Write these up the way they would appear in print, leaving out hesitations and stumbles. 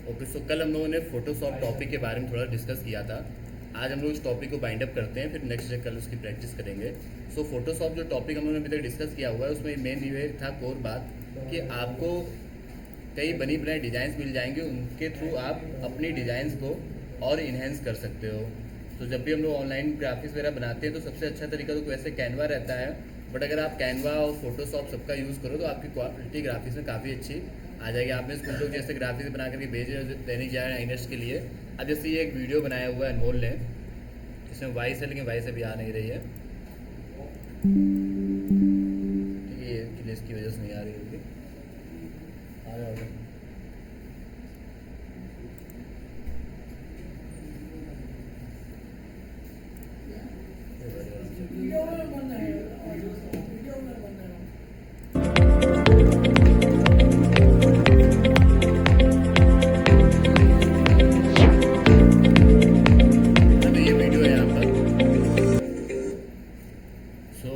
Okay, सो कल हम लोगों ने फोटोशॉप टॉपिक के बारे में थोड़ा डिस्कस किया था। आज हम लोग इस टॉपिक को बाइंड अप करते हैं, फिर नेक्स्ट डे कल उसकी प्रैक्टिस करेंगे। सो फोटोशॉप जो टॉपिक हम लोगों ने अभी तक डिस्कस किया हुआ है उसमें मेन ये था कोर बात कि आपको कई बनी बनाई डिज़ाइंस मिल जाएंगे, उनके थ्रू आप अपनी डिज़ाइंस को और इन्हेंस कर सकते हो। तो जब भी हम लोग ऑनलाइन ग्राफिक्स वगैरह बनाते हैं तो सबसे अच्छा तरीका तो वैसे कैनवा रहता है, बट अगर आप कैनवा और फोटोशॉप सबका यूज़ करो तो आपकी क्वालिटी ग्राफिक्स में काफ़ी अच्छी आ जाएगी। आपने कुछ लोग जैसे ग्राफिक्स बना करके भेज रहे हो दैनिक जागरण आइनर्स के लिए। अब जैसे ये एक वीडियो बनाया हुआ है अनमोल ने, इसमें वॉइस है लेकिन वॉइस अभी आ नहीं रही है, ठीक है, ये इसकी वजह से नहीं आ रही होगी। आ रहा होगा। वीडियो में बन रहा है, वीडियो में बन रहा है। तो ये वीडियो है यहाँ पर। सो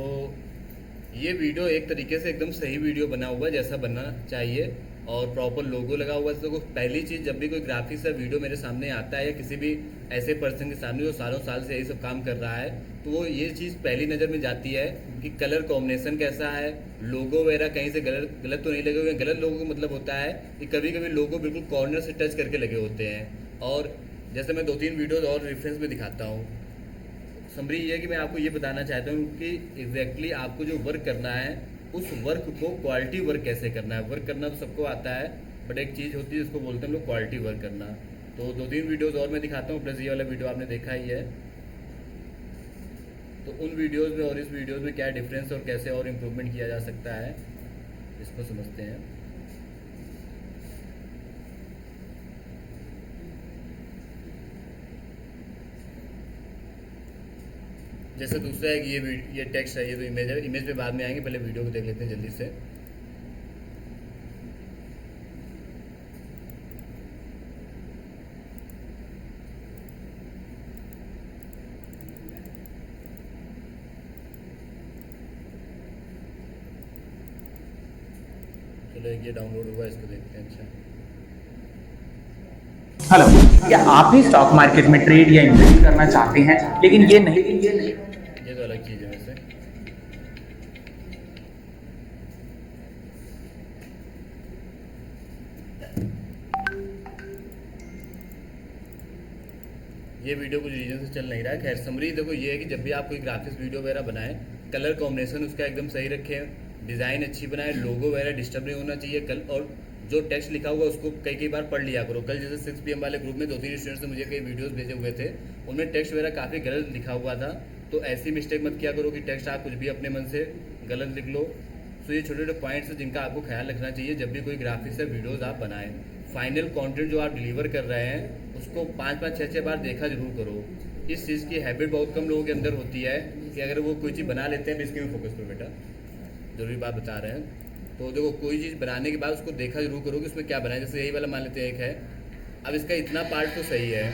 ये वीडियो एक तरीके से एकदम सही वीडियो बना हुआ है जैसा बनना चाहिए, और प्रॉपर लोगो लगा हुआ है। तो पहली चीज़, जब भी कोई ग्राफिक्स या वीडियो मेरे सामने आता है या किसी भी ऐसे पर्सन के सामने जो सालों साल से यही सब काम कर रहा है, तो वो ये चीज़ पहली नज़र में जाती है कि कलर कॉम्बिनेशन कैसा है, लोगो वगैरह कहीं से गलत गलत तो नहीं लगे हुए हैं। गलत लोगों का मतलब होता है कि कभी कभी लोगो बिल्कुल कॉर्नर से टच करके लगे होते हैं। और जैसे मैं 2-3 वीडियोज़ और रेफरेंस में दिखाता हूँ। समरी ये है कि मैं आपको ये बताना चाहता हूँ कि एग्जैक्टली आपको जो वर्क करना है उस वर्क को क्वालिटी वर्क कैसे करना है। वर्क करना तो सबको आता है, बट एक चीज़ होती है जिसको बोलते हैं हम लोग क्वालिटी वर्क करना। तो 2-3 वीडियोस और मैं दिखाता हूँ, प्लस ये वाला वीडियो आपने देखा ही है। तो उन वीडियोस में और इस वीडियोस में क्या डिफरेंस और कैसे और इम्प्रूवमेंट किया जा सकता है, इसको समझते हैं। जैसे दूसरा है कि ये टेक्स्ट है, ये तो इमेज है। इमेज पे बाद में आएंगे, पहले वीडियो को देख लेते हैं जल्दी से। चलो एक ये डाउनलोड हुआ, इसको देखते हैं। अच्छा, हेलो, क्या आप भी स्टॉक मार्केट में ट्रेड या इन्वेस्ट करना चाहते हैं लेकिन ये नहीं। ये तो अलग चीज़ है वैसे। ये वीडियो कुछ रीजन से चल नहीं रहा है। खैर समरी देखो, ये है कि जब भी आप कोई ग्राफिक्स वीडियो वगैरह बनाएं, कलर कॉम्बिनेशन उसका एकदम सही रखें, डिज़ाइन अच्छी बनाए, लोगो वगैरह डिस्टर्ब नहीं होना चाहिए। कल और जो टेक्स्ट लिखा हुआ उसको कई कई बार पढ़ लिया करो। कल जैसे 6 PM वाले ग्रुप में 2-3 स्टूडेंट्स ने मुझे कई वीडियोस भेजे हुए थे, उनमें टेक्स्ट वगैरह काफ़ी गलत लिखा हुआ था। तो ऐसी मिस्टेक मत किया करो कि टेक्स्ट आप कुछ भी अपने मन से गलत लिख लो। तो ये छोटे छोटे पॉइंट्स हैं जिनका आपको ख्याल रखना चाहिए जब भी कोई ग्राफिक्स या वीडियोज़ आप बनाएं। फाइनल कंटेंट जो आप डिलीवर कर रहे हैं उसको 5-5, 6-6 बार देखा जरूर करो। इस चीज़ की हैबिट बहुत कम लोगों के अंदर होती है कि अगर वो कोई चीज़ बना लेते हैं, इसके में फोकस करो बेटा, जरूरी बात बता रहे हैं। तो देखो, कोई चीज़ बनाने के बाद उसको देखा जरूर करो कि उसमें क्या बना है। जैसे यही वाला मान लेते हैं एक है, अब इसका इतना पार्ट तो सही है,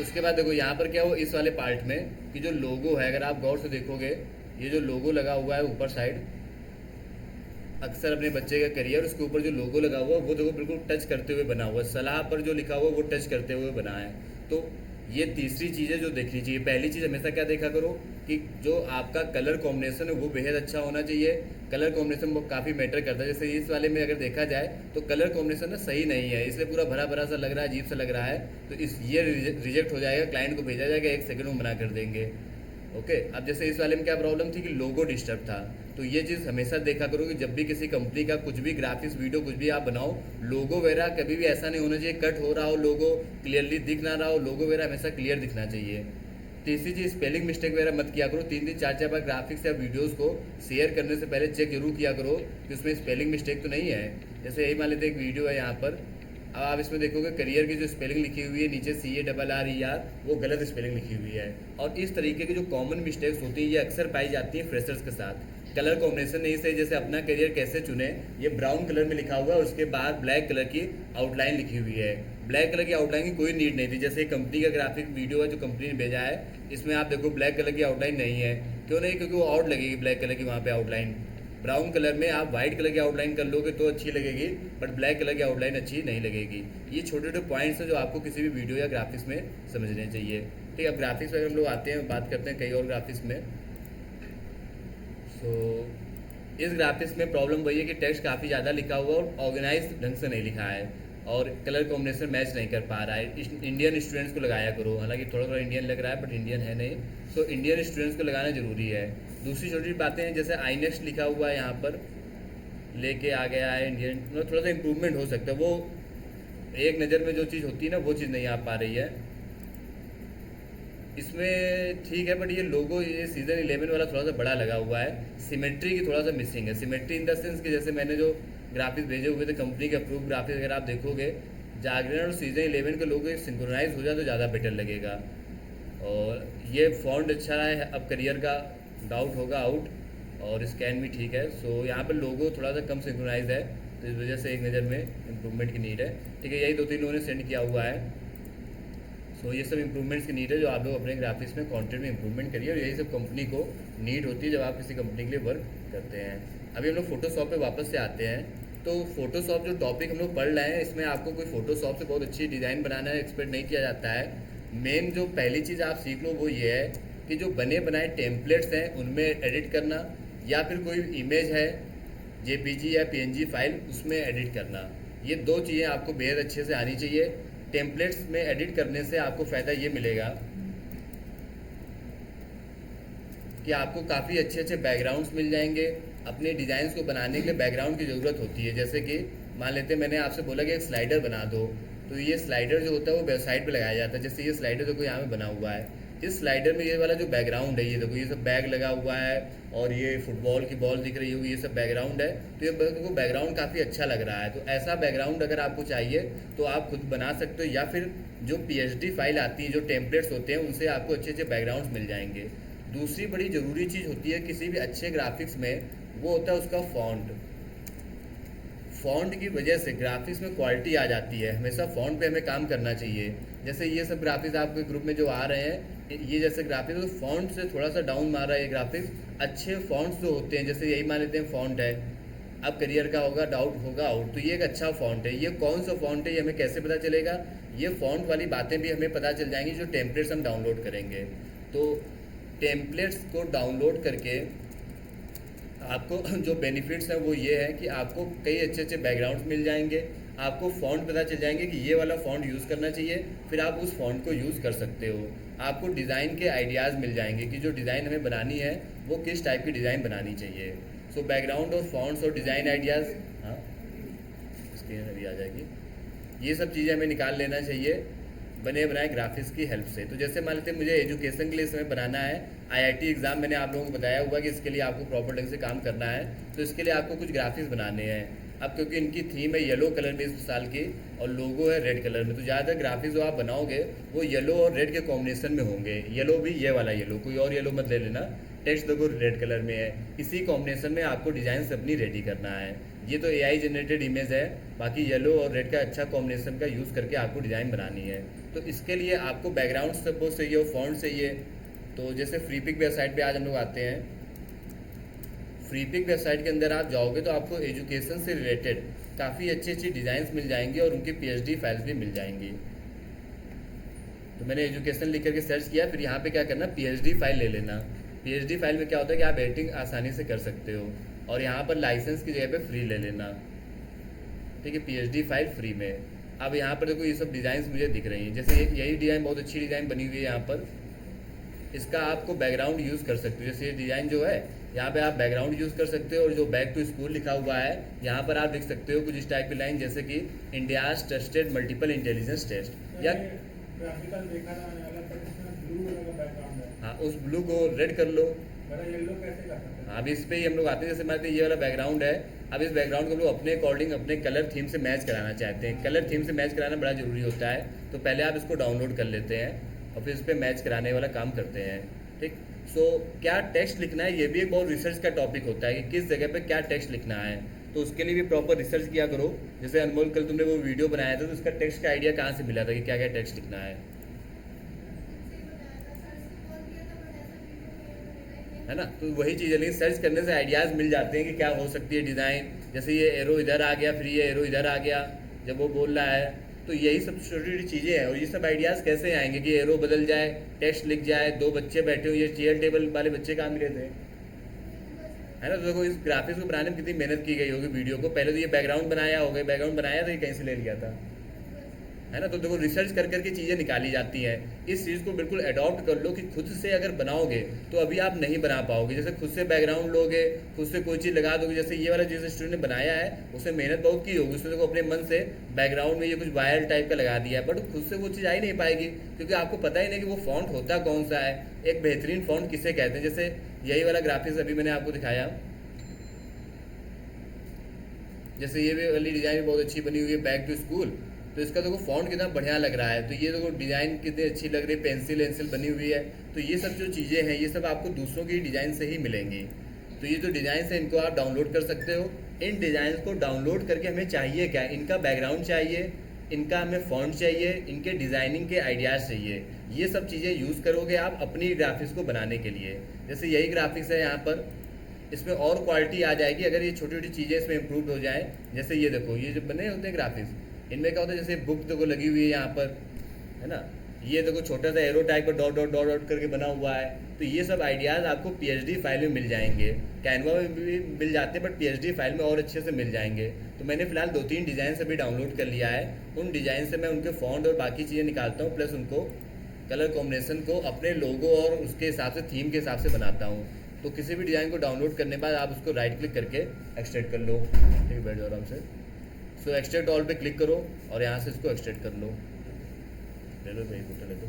उसके बाद देखो यहाँ पर क्या हो, इस वाले पार्ट में कि जो लोगो है, अगर आप गौर से देखोगे, ये जो लोगो लगा हुआ है ऊपर साइड, अक्सर अपने बच्चे का करियर, उसके ऊपर जो लोगो लगा हुआ है वो देखो बिल्कुल टच करते हुए बना हुआ है। सलाह पर जो लिखा हुआ है वो टच करते हुए बना है। तो ये तीसरी चीज़ है जो देखनी चाहिए। पहली चीज़ हमेशा क्या देखा करो कि जो आपका कलर कॉम्बिनेशन है वो बेहद अच्छा होना चाहिए। कलर कॉम्बिनेशन वो काफ़ी मैटर करता है। जैसे इस वाले में अगर देखा जाए तो कलर कॉम्बिनेशन ना सही नहीं है, इसलिए पूरा भरा भरा सा लग रहा है, अजीब सा लग रहा है। तो इस ये रिजेक्ट हो जाएगा, क्लाइंट को भेजा जाएगा, 1 सेकंड में मना कर देंगे। ओके, अब जैसे इस वाले में क्या प्रॉब्लम थी कि लोगो डिस्टर्ब था। तो ये चीज़ हमेशा देखा करो कि जब भी किसी कंपनी का कुछ भी ग्राफिक्स वीडियो कुछ भी आप बनाओ, लोगो वगैरह कभी भी ऐसा नहीं होना चाहिए कट हो रहा हो, लोगो क्लियरली दिख ना रहा हो। लोगो वगैरह हमेशा क्लियर दिखना चाहिए। तीसरी चीज़, स्पेलिंग मिस्टेक वगैरह मत किया करो। 3-3, 4-4 बार ग्राफिक्स या वीडियोज़ को शेयर करने से पहले चेक जरूर किया करो कि उसमें स्पेलिंग मिस्टेक तो नहीं है। जैसे यही मान लेते एक वीडियो है यहाँ पर, अब आप इसमें देखोगे करियर की जो स्पेलिंग लिखी हुई है नीचे CARRER, वो गलत स्पेलिंग लिखी हुई है। और इस तरीके की जो कॉमन मिस्टेक्स होती हैं ये अक्सर पाई जाती हैं फ्रेशर्स के साथ। कलर कॉम्बिनेशन नहीं सही, जैसे अपना करियर कैसे चुने, ये ब्राउन कलर में लिखा हुआ है, उसके बाद ब्लैक कलर की आउटलाइन लिखी हुई है। ब्लैक कलर की आउटलाइन की कोई नीड नहीं थी। जैसे कंपनी का ग्राफिक वीडियो है जो कंपनी ने भेजा है, इसमें आप देखो ब्लैक कलर की आउटलाइन नहीं है। क्यों नहीं? क्योंकि वो आउट लगेगी ब्लैक कलर की वहाँ पे आउटलाइन। ब्राउन कलर में आप वाइट कलर की आउटलाइन कर लोगे तो अच्छी लगेगी, बट ब्लैक कलर की आउटलाइन अच्छी नहीं लगेगी। ये छोटे छोटे पॉइंट्स हैं जो आपको किसी भी वीडियो या ग्राफिक्स में समझने चाहिए। ठीक है, अब ग्राफिक्स में हम लोग आते हैं, बात करते हैं कई और ग्राफिक्स में। सो इस ग्राफिक्स में प्रॉब्लम वही है कि टेक्स्ट काफ़ी ज़्यादा लिखा हुआ और ऑर्गेनाइज ढंग से नहीं लिखा है और कलर कॉम्बिनेशन मैच नहीं कर पा रहा है। इंडियन स्टूडेंट्स को लगाया करो, हालांकि थोड़ा थोड़ा इंडियन लग रहा है बट इंडियन है नहीं, तो इंडियन स्टूडेंट्स को लगाना ज़रूरी है। दूसरी छोटी बातें हैं, जैसे आईनेक्स्ट लिखा हुआ है यहाँ पर लेके आ गया है इंडियन, मतलब थोड़ा सा इम्प्रूवमेंट हो सकता है। वो एक नज़र में जो चीज़ होती है ना वो चीज़ नहीं आ पा रही है इसमें। ठीक है, बट ये लोगो ये सीज़न 11 वाला थोड़ा सा बड़ा लगा हुआ है, सिमेट्री की थोड़ा सा मिसिंग है। सिमेट्री इन द सेंस कि जैसे मैंने जो ग्राफिक्स भेजे हुए थे कंपनी के अप्रूव ग्राफिक्स, अगर आप देखोगे जागरण और सीज़न 11 के लोगो सिंक्रोनाइज हो जाए तो ज़्यादा बेटर लगेगा। और ये फॉन्ट अच्छा है, अब करियर का डाउट होगा आउट, और स्कैन भी ठीक है। सो यहाँ पर लोगो थोड़ा सा कम सिंक्रोनाइज है, तो इस वजह से एक नज़र में इम्प्रूवमेंट की नीड है। ठीक है, यही 2-3 लोगों ने सेंड किया हुआ है। सो ये सब इंप्रूवमेंट्स की नीड है जो आप लोग अपने ग्राफिक्स में कंटेंट में इंप्रूवमेंट करिए, और यही सब कंपनी को नीड होती है जब आप किसी कंपनी के लिए वर्क करते हैं। अभी हम लोग फोटोशॉप पे वापस से आते हैं। तो फोटोशॉप जो टॉपिक हम लोग पढ़ रहे हैं, इसमें आपको कोई फोटोशॉप से बहुत अच्छी डिज़ाइन बनाना है एक्सपेक्ट नहीं किया जाता है। मेन जो पहली चीज़ आप सीख लो वो ये है कि जो बने बनाए टेम्पलेट्स हैं उनमें एडिट करना, या फिर कोई इमेज है जेपीजी या पीएनजी फाइल उसमें एडिट करना, ये 2 चीज़ें आपको बेहद अच्छे से आनी चाहिए। टेम्पलेट्स में एडिट करने से आपको फ़ायदा ये मिलेगा कि आपको काफ़ी अच्छे अच्छे बैकग्राउंड्स मिल जाएंगे। अपने डिज़ाइंस को बनाने के लिए बैकग्राउंड की ज़रूरत होती है। जैसे कि मान लेते हैं मैंने आपसे बोला कि एक स्लाइडर बना दो, तो ये स्लाइडर जो होता है वो वेबसाइट पे लगाया जाता है। जैसे ये स्लाइडर देखो यहाँ पे बना हुआ है, इस स्लाइडर में ये वाला जो बैकग्राउंड है, ये देखो ये सब बैग लगा हुआ है और ये फुटबॉल की बॉल दिख रही होगी, ये सब बैकग्राउंड है। तो ये देखो बैकग्राउंड काफ़ी अच्छा लग रहा है। तो ऐसा बैकग्राउंड अगर आपको चाहिए तो आप खुद बना सकते हो, या फिर जो पीएचडी फाइल आती है, जो टेम्पलेट्स होते हैं, उनसे आपको अच्छे अच्छे बैकग्राउंड्स मिल जाएंगे। दूसरी बड़ी ज़रूरी चीज़ होती है किसी भी अच्छे ग्राफिक्स में, वो होता है उसका फॉन्ट। फ़ॉन्ट की वजह से ग्राफिक्स में क्वालिटी आ जाती है। हमेशा फ़ॉन्ट पे हमें काम करना चाहिए। जैसे ये सब ग्राफिक्स आपके ग्रुप में जो आ रहे हैं, ये जैसे ग्राफिक्स तो फ़ॉन्ट से थोड़ा सा डाउन मार रहा है ये ग्राफिक्स। अच्छे फ़ॉन्ट्स जो होते हैं, जैसे यही मान लेते हैं फ़ॉन्ट है, अब करियर का होगा डाउट होगा आउट, तो ये एक अच्छा फ़ॉन्ट है। ये कौन सा फ़ॉन्ट है ये हमें कैसे पता चलेगा? ये फ़ॉन्ट वाली बातें भी हमें पता चल जाएंगी जो टेम्पलेट्स हम डाउनलोड करेंगे। तो टेम्पलेट्स को डाउनलोड करके आपको जो बेनिफिट्स हैं वो ये है कि आपको कई अच्छे अच्छे बैकग्राउंड्स मिल जाएंगे, आपको फ़ॉन्ट पता चल जाएंगे कि ये वाला फ़ॉन्ट यूज़ करना चाहिए, फिर आप उस फ़ॉन्ट को यूज़ कर सकते हो। आपको डिज़ाइन के आइडियाज़ मिल जाएंगे कि जो डिज़ाइन हमें बनानी है वो किस टाइप की डिज़ाइन बनानी चाहिए। सो बैकग्राउंड और फॉन्ट्स और डिज़ाइन आइडियाज़, हाँ स्क्रीन अभी आ जाएगी, ये सब चीज़ें हमें निकाल लेना चाहिए बने बनाए ग्राफिक्स की हेल्प से। तो जैसे मान लेते हैं मुझे एजुकेशन के लिए इसमें बनाना है, आईआईटी एग्ज़ाम मैंने आप लोगों को बताया हुआ कि इसके लिए आपको प्रॉपर ढंग से काम करना है, तो इसके लिए आपको कुछ ग्राफिक्स बनाने हैं। अब क्योंकि इनकी थीम है येलो कलर में इस साल की और लोगो है रेड कलर में, तो ज़्यादातर ग्राफिक्स जो आप बनाओगे वो येलो और रेड के कॉम्बिनेशन में होंगे। येलो भी ये वाला येलो, कोई और येलो मत ले लेना। टेक्स्ट देखो रेड कलर में है, इसी कॉम्बिनेशन में आपको डिज़ाइन अपनी रेडी करना है। ये तो एआई जनरेटेड इमेज है, बाकी येलो और रेड का अच्छा कॉम्बिनेशन का यूज़ करके आपको डिज़ाइन बनानी है। तो इसके लिए आपको बैकग्राउंड सपोज चाहिए हो, फॉन्ट चाहिए। तो जैसे फ्रीपिक वेबसाइट पे आज हम लोग आते हैं। फ्रीपिक वेबसाइट के अंदर आप जाओगे तो आपको एजुकेशन से रिलेटेड काफ़ी अच्छी अच्छी डिज़ाइंस मिल जाएंगी और उनकी पीएचडी फाइल्स भी मिल जाएंगी। तो मैंने एजुकेशन लिख करके सर्च किया, फिर यहाँ पे क्या करना, पीएचडी फाइल ले लेना। पीएचडी फाइल में क्या होता है कि आप एडिटिंग आसानी से कर सकते हो, और यहाँ पर लाइसेंस की जगह पे फ्री ले लेना। ठीक है, पीएचडी फाइल फ्री में। अब यहाँ पर देखो ये सब डिज़ाइंस मुझे दिख रही हैं, जैसे यही डिज़ाइन बहुत अच्छी डिज़ाइन बनी हुई है यहाँ पर, इसका आपको बैकग्राउंड यूज़ कर सकते हो। जैसे ये डिज़ाइन जो है यहाँ पे आप बैकग्राउंड यूज़ कर सकते हो, और जो बैक टू स्कूल लिखा हुआ है यहाँ पर आप लिख सकते हो कुछ इस टाइप की लाइन, जैसे कि India's trusted multiple intelligence test, या ग्राफिकल देखा था मैंने वाला, पर इसमें ब्लू कलर का बैकग्राउंड है। हाँ उस ब्लू को रेड कर लो। मेरा येलो कैसे कर सकते हैं? अब इस पे ही हम लोग आते हैं, जैसे मान लीजिए ये वाला बैकग्राउंड है। अब इस बैकग्राउंड को हम लोग अपने अकॉर्डिंग अपने कलर थीम से मैच कराना चाहते हैं। कलर थीम से मैच कराना बड़ा ज़रूरी होता है, तो पहले आप इसको डाउनलोड कर लेते हैं और फिर इस पर मैच कराने वाला काम करते हैं। ठीक, सो क्या टेक्स्ट लिखना है ये भी एक बहुत रिसर्च का टॉपिक होता है कि किस जगह पे क्या टेक्स्ट लिखना है, तो उसके लिए भी प्रॉपर रिसर्च किया करो। जैसे अनमोल कल तुमने वो वीडियो बनाया था, तो उसका टेक्स्ट का आइडिया कहाँ से मिला था कि क्या क्या टेक्स्ट लिखना है? है ना। तो वही चीज़ है, लेकिन सर्च करने से आइडियाज़ मिल जाते हैं कि क्या हो सकती है डिज़ाइन। जैसे ये एरो इधर आ गया, फिर ये एरो इधर आ गया जब वो बोल रहा है। तो यही सब छोटी छोटी चीज़ें हैं। और ये सब आइडियाज़ कैसे आएंगे कि एरो बदल जाए, टेक्स्ट लिख जाए, दो बच्चे बैठे हो, ये चेयर टेबल वाले बच्चे कहाँ मिले थे, है ना। तो देखो इस ग्राफिक्स को बनाने में कितनी मेहनत की गई होगी वीडियो को। पहले तो ये बैकग्राउंड बनाया होगा, बैकग्राउंड बनाया था ये कहीं से ले लिया था, है ना। तो देखो रिसर्च कर करके चीज़ें निकाली जाती हैं। इस चीज़ को बिल्कुल अडॉप्ट कर लो कि खुद से अगर बनाओगे तो अभी आप नहीं बना पाओगे। जैसे खुद से बैकग्राउंड लोगे, खुद से कोई चीज़ लगा दोगे, जैसे ये वाला जिस स्टूडेंट ने बनाया है उसने मेहनत बहुत की होगी, उसने देखो अपने मन से बैकग्राउंड में ये कुछ वायर टाइप का लगा दिया है, बट खुद से वो चीज़ आ ही नहीं पाएगी क्योंकि आपको पता ही नहीं कि वो फॉन्ट होता कौन सा है, एक बेहतरीन फॉन्ट किसे कहते हैं। जैसे यही वाला ग्राफिक्स अभी मैंने आपको दिखाया, जैसे ये भी वाली डिज़ाइन बहुत अच्छी बनी हुई है, बैक टू स्कूल। तो इसका देखो फॉन्ट कितना बढ़िया लग रहा है। तो ये देखो डिज़ाइन कितनी अच्छी लग रही है, पेंसिल बनी हुई है। तो ये सब जो चीज़ें हैं ये सब आपको दूसरों की डिज़ाइन से ही मिलेंगी। तो ये जो डिज़ाइन है इनको आप डाउनलोड कर सकते हो। इन डिज़ाइन को डाउनलोड करके हमें चाहिए क्या, इनका बैकग्राउंड चाहिए, इनका हमें फॉन्ट चाहिए, इनके डिज़ाइनिंग के आइडियाज़ चाहिए। ये सब चीज़ें यूज़ करोगे आप अपनी ग्राफिक्स को बनाने के लिए। जैसे यही ग्राफिक्स है यहाँ पर, इसमें और क्वालिटी आ जाएगी अगर ये छोटी छोटी चीज़ें इसमें इम्प्रूव हो जाएँ। जैसे ये देखो ये जो बने होते हैं ग्राफिक्स, इनमें क्या होता है, जैसे बुक देखो लगी हुई है यहाँ पर, है ना। ये देखो छोटा सा एरो टाइप का डॉट डॉट डॉट डॉट करके बना हुआ है। तो ये सब आइडियाज़ आपको पीएचडी फाइल में मिल जाएंगे। कैनवा में भी मिल जाते हैं बट पीएचडी फाइल में और अच्छे से मिल जाएंगे। तो मैंने फिलहाल 2-3 डिज़ाइन अभी डाउनलोड कर लिया है। उन डिज़ाइन से मैं उनके फॉन्ट और बाकी चीज़ें निकालता हूँ, प्लस उनको कलर कॉम्बिनेशन को अपने लोगो और उसके हिसाब से, थीम के हिसाब से बनाता हूँ। तो किसी भी डिज़ाइन को डाउनलोड करने के बाद आप उसको राइट क्लिक करके एक्सट्रैक्ट कर लो। ठीक है, बैठ जाओ आराम से। सो एक्सट्रैक्ट ऑल पे क्लिक करो और यहाँ से इसको एक्सट्रैक्ट कर लो। ले लो भाई, फोटो ले लो।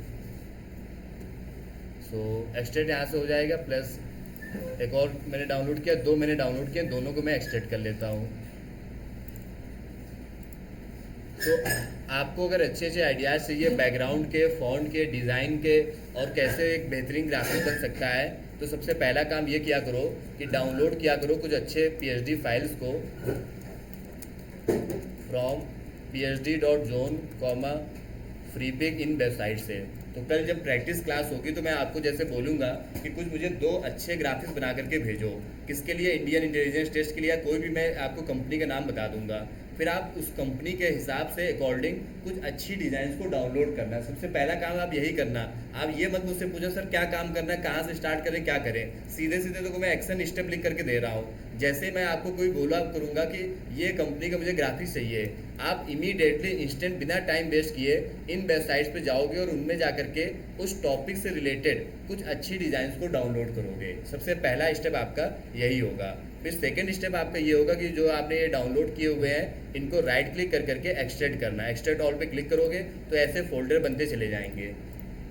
सो एक्सट्रैक्ट यहाँ से हो जाएगा। प्लस एक और मैंने डाउनलोड किया, 2 मैंने डाउनलोड किया, दोनों को मैं एक्सट्रैक्ट कर लेता हूँ। तो आपको अगर अच्छे अच्छे आइडियाज़ चाहिए बैकग्राउंड के, फॉन्ट के, डिज़ाइन के, और कैसे एक बेहतरीन ग्राफिक बन सकता है, तो सबसे पहला काम ये किया करो कि डाउनलोड किया करो कुछ अच्छे पीएचडी फाइल्स को from phd.zone, freepik in website से। तो कल जब प्रैक्टिस क्लास होगी तो मैं आपको जैसे बोलूँगा कि कुछ मुझे 2 अच्छे ग्राफिक्स बना करके भेजो। किसके लिए, इंडियन इंटेलिजेंस टेस्ट के लिए, कोई भी मैं आपको कंपनी का नाम बता दूंगा। फिर आप उस कंपनी के हिसाब से अकॉर्डिंग कुछ अच्छी डिज़ाइंस को डाउनलोड करना। सबसे पहला काम आप यही करना। आप ये मत मुझसे पूछो सर क्या काम करना है, कहाँ से स्टार्ट करें, क्या करें। सीधे सीधे तो मैं एक्शन स्टेप लिख करके दे रहा हूँ। जैसे मैं आपको कोई बोला करूँगा कि ये कंपनी का मुझे ग्राफिक्स चाहिए, आप इमीडिएटली इंस्टेंट बिना टाइम वेस्ट किए इन वेबसाइट्स पे जाओगे और उनमें जा करके उस टॉपिक से रिलेटेड कुछ अच्छी डिज़ाइंस को डाउनलोड करोगे। सबसे पहला स्टेप आपका यही होगा। फिर सेकंड स्टेप आपका ये होगा कि जो आपने ये डाउनलोड किए हुए हैं इनको राइट क्लिक कर करके एक्सट्रैक्ट करना। एक्सट्रैक्ट ऑल पे क्लिक करोगे तो ऐसे फोल्डर बनते चले जाएंगे।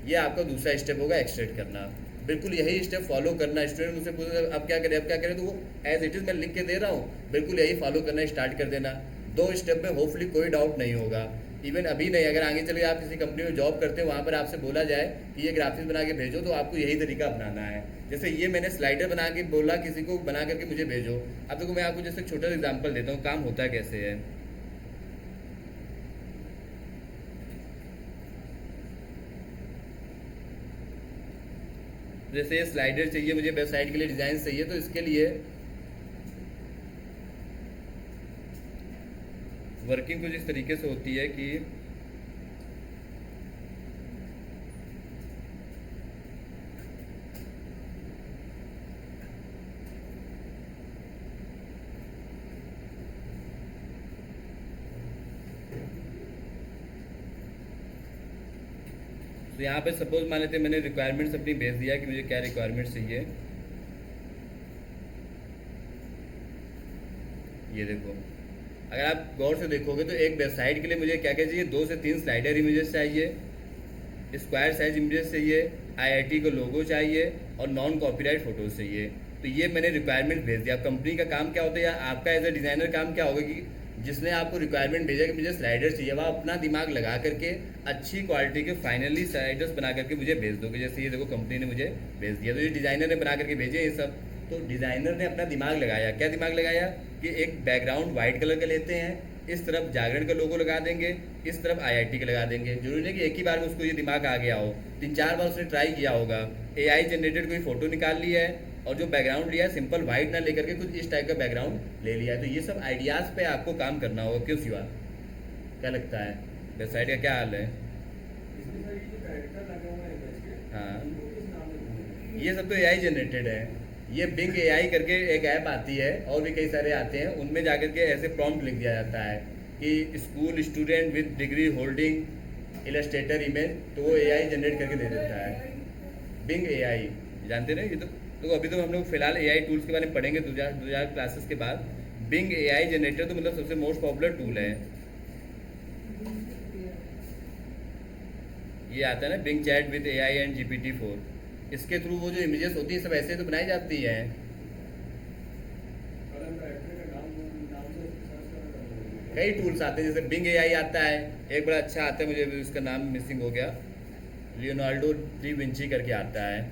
ये आपका दूसरा स्टेप होगा, एक्सट्रैक्ट करना। बिल्कुल यही स्टेप फॉलो करना। स्टूडेंट मुझसे पूछे अब क्या करें, अब क्या करें, तो वो एज इट इज़ मैं लिख के दे रहा हूँ, बिल्कुल यही फॉलो करना स्टार्ट कर देना। 2 स्टेप में होपफुली कोई डाउट नहीं होगा। इवन अभी नहीं, अगर आगे चले आप किसी कंपनी में जॉब करते हैं, वहाँ पर आपसे बोला जाए कि ये ग्राफिक्स बना के भेजो, तो आपको यही तरीका अपनाना है। जैसे ये मैंने स्लाइडर बना के बोला किसी को बना करके मुझे भेजो। अब देखो मैं आपको जैसे छोटा सा एग्जाम्पल देता हूँ काम होता कैसे है। जैसे ये स्लाइडर चाहिए मुझे, वेबसाइट के लिए डिज़ाइन चाहिए, तो इसके लिए वर्किंग कुछ इस तरीके से होती है कि तो यहाँ पे सपोज मान लेते हैं मैंने रिक्वायरमेंट्स अपनी भेज दिया कि मुझे क्या रिक्वायरमेंट्स चाहिए। ये देखो, अगर आप गौर से देखोगे तो एक वेबसाइट के लिए मुझे क्या क्या चाहिए, 2 से 3 स्लाइडर इमेजेस चाहिए, स्क्वायर साइज इमेजेस चाहिए, आईआईटी को लोगो चाहिए और नॉन कॉपीराइट फोटोज चाहिए। तो ये मैंने रिक्वायरमेंट भेज दिया। कंपनी का काम क्या होता है या आपका एज ए डिज़ाइनर काम क्या होगा कि जिसने आपको रिक्वायरमेंट भेजा कि मुझे स्लाइडर चाहिए, वह अपना दिमाग लगा करके अच्छी क्वालिटी के फाइनली स्लाइडर्स बना करके मुझे भेज दोगे। जैसे ये देखो कंपनी ने मुझे भेज दिया, तो ये डिज़ाइनर ने बना करके भेजे ये सब। तो डिज़ाइनर ने अपना दिमाग लगाया। क्या दिमाग लगाया कि एक बैकग्राउंड वाइट कलर का लेते हैं, इस तरफ जागरण का लोगो लगा देंगे, इस तरफ आईआईटी का लगा देंगे। जरूरी नहीं कि एक ही बार में उसको ये दिमाग आ गया हो, 3-4 बार उसने ट्राई किया होगा। एआई जनरेटेड कोई फ़ोटो निकाल ली है, और जो बैकग्राउंड लिया है सिंपल वाइट ना लेकर के कुछ इस टाइप का बैकग्राउंड ले लिया है। तो ये सब आइडियाज़ पे आपको काम करना होगा। क्यों शिवा, क्या लगता है, वेबसाइट का क्या हाल है? हाँ, ये सब तो एआई जनरेटेड है। ये बिंग एआई करके एक ऐप आती है और भी कई सारे आते हैं, उनमें जाकर के ऐसे प्रॉम्प्ट लिख दिया जाता है कि school student with degree holding Illustrator image, तो वो एआई जनरेट करके दे देता है। बिंग एआई जानते ना, ये तो अभी तो हम लोग फिलहाल एआई टूल्स के बारे में पढ़ेंगे 2000 क्लासेस के बाद। बिंग एआई जनरेटर तो मतलब सबसे मोस्ट पॉपुलर टूल है। ये आता है ना Bing chat with AI and GPT-4, इसके थ्रू वो जो इमेजेस होती है सब ऐसे तो बनाई जाती है। कई टूल्स आते हैं, जैसे बिंग एआई आता है, एक बड़ा अच्छा आता है, मुझे भी उसका नाम मिसिंग हो गया, लियोनार्डो डी विंची करके आता है,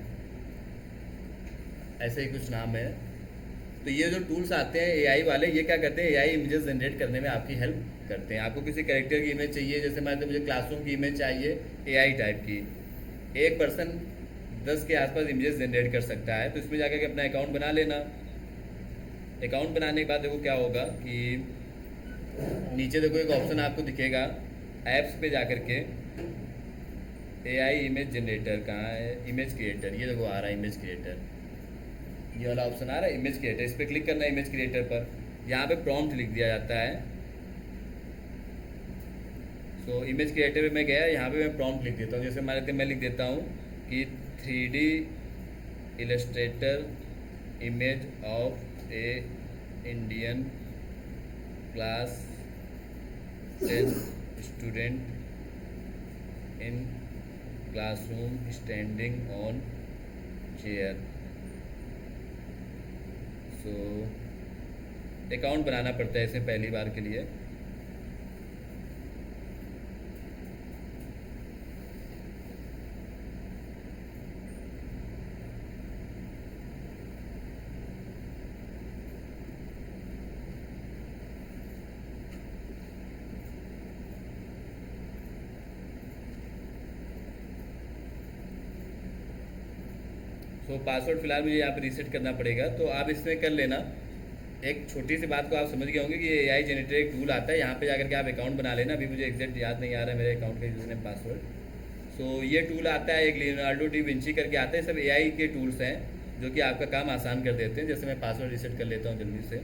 ऐसे ही कुछ नाम है। तो ये जो टूल्स आते हैं एआई वाले, ये क्या करते हैं, एआई इमेजेस जनरेट करने में आपकी हेल्प करते हैं। आपको किसी कैरेक्टर की इमेज चाहिए, जैसे मान लो मुझे क्लासरूम की इमेज चाहिए एआई टाइप की, एक पर्सन 10 के आसपास इमेजेस जनरेट कर सकता है। तो इसमें जाकर के अपना अकाउंट बना लेना। अकाउंट बनाने के बाद देखो क्या होगा कि नीचे देखो एक ऑप्शन आपको दिखेगा ऐप्स पे जाकर के, एआई इमेज जनरेटर कहाँ है, इमेज क्रिएटर, ये देखो आ रहा है इमेज क्रिएटर, ये वाला ऑप्शन आ रहा है इमेज क्रिएटर, इस पर क्लिक करना है इमेज क्रिएटर पर। यहाँ पे प्रॉम्प्ट लिख दिया जाता है। सो इमेज क्रिएटर में मैं गया, यहाँ पे मैं प्रॉम्प्ट लिख देता हूँ। जैसे मान लेते मैं लिख देता हूँ कि 3D illustrator image of a Indian class 10 student in classroom standing on chair. So account बनाना पड़ता है इसमें पहली बार के लिए। तो पासवर्ड फिलहाल मुझे यहाँ पे रीसेट करना पड़ेगा, तो आप इसमें कर लेना। एक छोटी सी बात को आप समझ गए होंगे कि ये एआई जनरेटर एक टूल आता है, यहाँ पे जाकर के आप अकाउंट बना लेना। अभी मुझे एग्जैक्ट याद नहीं आ रहा है मेरे अकाउंट का यूजर नेम पासवर्ड। सो ये टूल आता है, एक लियोनार्डो डी विंची करके आता है, सब एआई के टूल्स हैं जो कि आपका काम आसान कर देते हैं। जैसे मैं पासवर्ड रीसेट कर लेता हूँ जल्दी से।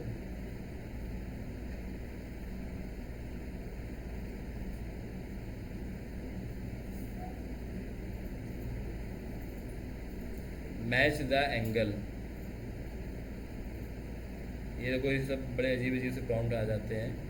मैच द एंगल, ये देखो ये सब बड़े अजीब अजीब से प्रॉम्प्ट आ जाते हैं।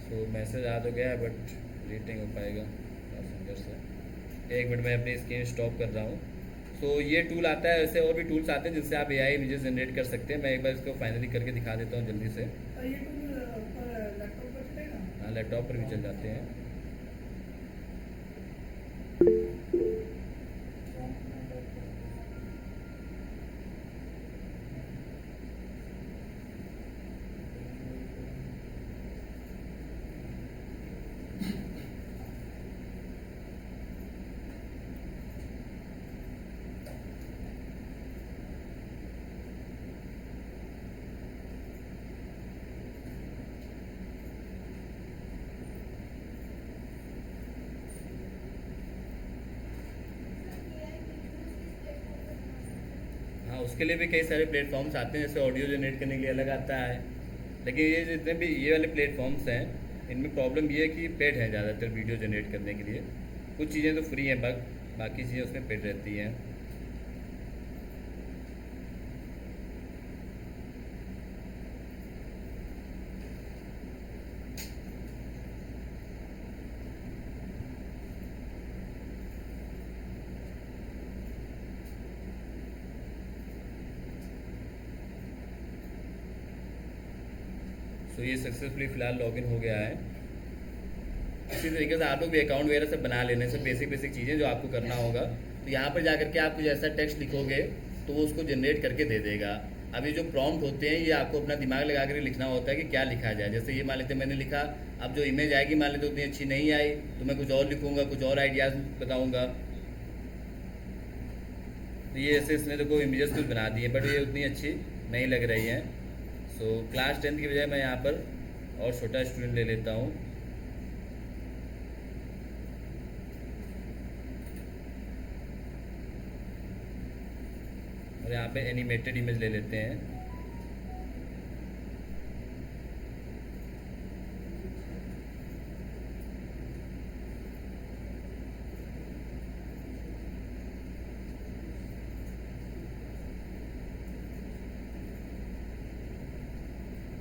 तो मैसेज आ तो गया है बट रीड नहीं हो पाएगा पैसेंजर से। एक मिनट में अपनी स्क्रीन स्टॉप कर रहा हूँ। सो ये टूल आता है, ऐसे और भी टूल्स आते हैं जिससे आप एआई इमेजेस जनरेट कर सकते हैं। मैं एक बार इसको फाइनली करके दिखा देता हूँ जल्दी से। ये टूल लैपटॉप पर चलेगा? हाँ, लैपटॉप पर भी चल जाते हैं। हाँ, उसके लिए भी कई सारे प्लेटफॉर्म्स आते हैं, जैसे ऑडियो जनरेट करने के लिए अलग आता है। लेकिन ये जितने भी ये वाले प्लेटफॉर्म्स हैं, इनमें प्रॉब्लम ये है कि पेड है ज़्यादातर वीडियो जनरेट करने के लिए। कुछ चीज़ें तो फ्री हैं, बाकी चीज़ें उसमें पेड रहती हैं। तो ये सक्सेसफुली फ़िलहाल लॉगिन हो गया है। इसी तरीके से आप लोग भी अकाउंट वगैरह सब बना लेने से बेसिक चीज़ें जो आपको करना होगा। तो यहाँ पर जा करके आप कुछ ऐसा टेक्स्ट लिखोगे तो वो उसको जनरेट करके दे देगा। अब ये जो प्रॉम्प्ट होते हैं ये आपको अपना दिमाग लगा कर लिखना होता है कि क्या लिखा जाए। जैसे ये मान लेते मैंने लिखा, अब जो इमेज आएगी मान लेते उतनी अच्छी नहीं आई तो मैं कुछ और लिखूँगा, कुछ और आइडियाज़ बताऊँगा। तो ये ऐसे इसने देखो इमेजेस कुछ बना दी है बट ये उतनी अच्छी नहीं लग रही है। सो क्लास 10 की बजाय मैं यहाँ पर और छोटा स्टूडेंट ले लेता हूँ। और यहाँ पे एनिमेटेड इमेज ले लेते हैं।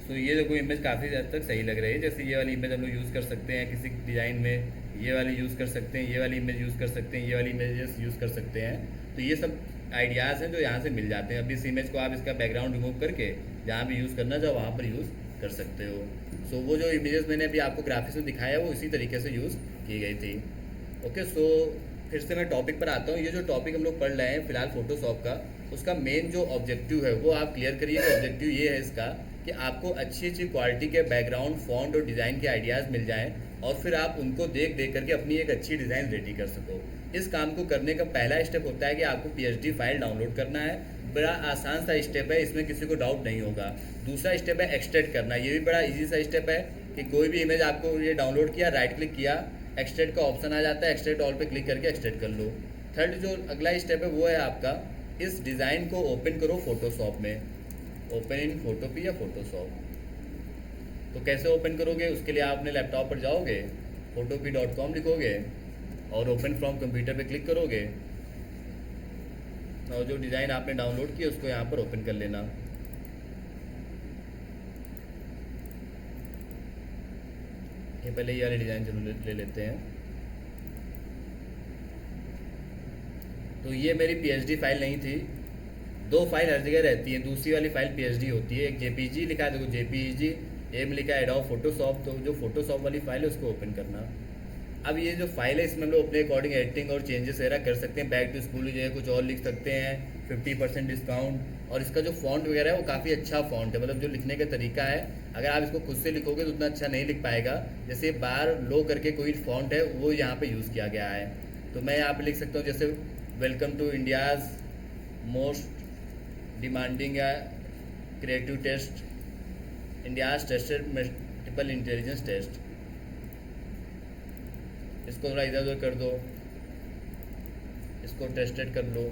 तो ये देखो इमेज काफ़ी हद तक सही लग रही है। जैसे ये वाली इमेज हम लोग यूज़ कर सकते हैं किसी डिज़ाइन में, ये वाली यूज़ कर सकते हैं, ये वाली इमेज यूज़ कर सकते हैं, ये वाली इमेजेस यूज़ कर सकते हैं। तो ये सब आइडियाज़ हैं जो यहाँ से मिल जाते हैं। अब इस इमेज को आप इसका बैकग्राउंड रिमूव करके जहाँ भी यूज़ करना चाहो वहाँ पर यूज़ कर सकते हो। सो वो जो इमेजेस मैंने अभी आपको ग्राफिक्स में दिखाया वो इसी तरीके से यूज़ की गई थी। ओके, सो फिर से मैं टॉपिक पर आता हूँ। ये जो टॉपिक हम लोग पढ़ रहे हैं फिलहाल फोटोशॉप का, उसका मेन जो ऑब्जेक्टिव है वो आप क्लियर करिए। ऑब्जेक्टिव ये है इसका कि आपको अच्छी क्वालिटी के बैकग्राउंड, फॉन्ट और डिज़ाइन के आइडियाज़ मिल जाएं और फिर आप उनको देख करके अपनी एक अच्छी डिज़ाइन रेडी कर सको। इस काम को करने का पहला स्टेप होता है कि आपको PSD फाइल डाउनलोड करना है। बड़ा आसान सा स्टेप है, इसमें किसी को डाउट नहीं होगा। दूसरा स्टेप है एक्सट्रैक्ट करना। ये भी बड़ा ईजी सा स्टेप है कि कोई भी इमेज आपको ये डाउनलोड किया, राइट क्लिक किया, एक्सट्रैक्ट का ऑप्शन आ जाता है, एक्सट्रैक्ट ऑल पे क्लिक करके एक्सट्रैक्ट कर लो। थर्ड जो अगला स्टेप है वो है आपका इस डिज़ाइन को ओपन करो फोटोशॉप में। ओपन इन फोटोपी या फोटोशॉप। तो कैसे ओपन करोगे, उसके लिए आप अपने लैपटॉप पर जाओगे, photopy.com लिखोगे और ओपन फ्रॉम कंप्यूटर पे क्लिक करोगे और जो डिज़ाइन आपने डाउनलोड किया उसको यहाँ पर ओपन कर लेना। ये पहले ये वाले डिज़ाइन जरूर ले लेते हैं। तो ये मेरी PSD फाइल नहीं थी। दो फाइल हर जगह रहती है, दूसरी वाली फाइल PSD होती है। एक JPG लिखा है, देखो JPG, एम लिखा है एडोब फोटोशॉप। तो जो फोटोशॉप वाली फाइल है उसको ओपन करना। अब ये जो फाइल है इसमें हम लोग अपने अकॉर्डिंग एडिटिंग और चेंजेस वगैरह कर सकते हैं। बैक टू स्कूल जो है कुछ और लिख सकते हैं, 50% डिस्काउंट। और इसका जो फॉन्ट वगैरह है वो काफ़ी अच्छा फॉन्ट है, मतलब जो लिखने का तरीका है अगर आप इसको खुद से लिखोगे तो उतना अच्छा नहीं लिख पाएगा। जैसे बार लो करके कोई फॉन्ट है वो यहाँ पे यूज़ किया गया है। तो मैं यहाँ पे लिख सकता हूँ जैसे welcome to India's most demanding creative test, India's tested multiple intelligence test. इसको थोड़ा इधर उधर कर दो, इसको टेस्टेड कर लो,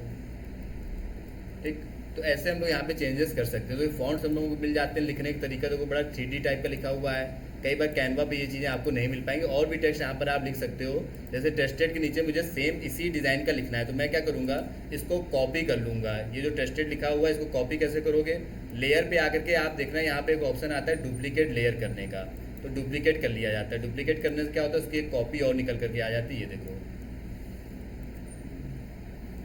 ठीक। तो ऐसे हम लोग यहाँ पे चेंजेस कर सकते हैं। तो ये फॉन्ट्स हम लोगों को मिल जाते हैं। लिखने का तरीका तो बड़ा 3D टाइप का लिखा हुआ है। कई बार कैनवा पे ये चीज़ें आपको नहीं मिल पाएंगी। और भी टेक्स्ट यहाँ पर आप लिख सकते हो। जैसे टेस्टेड के नीचे मुझे सेम इसी डिज़ाइन का लिखना है तो मैं क्या करूँगा, इसको कॉपी कर लूँगा। ये जो टेस्टेड लिखा हुआ है इसको कॉपी कैसे करोगे, लेयर पे आकर के आप देखना यहाँ पे एक ऑप्शन आता है डुप्लीकेट लेयर करने का। तो डुप्लीकेट कर लिया जाता है। डुप्लीकेट करने से क्या होता है, उसकी एक कॉपी और निकल करके आ जाती है, ये देखो,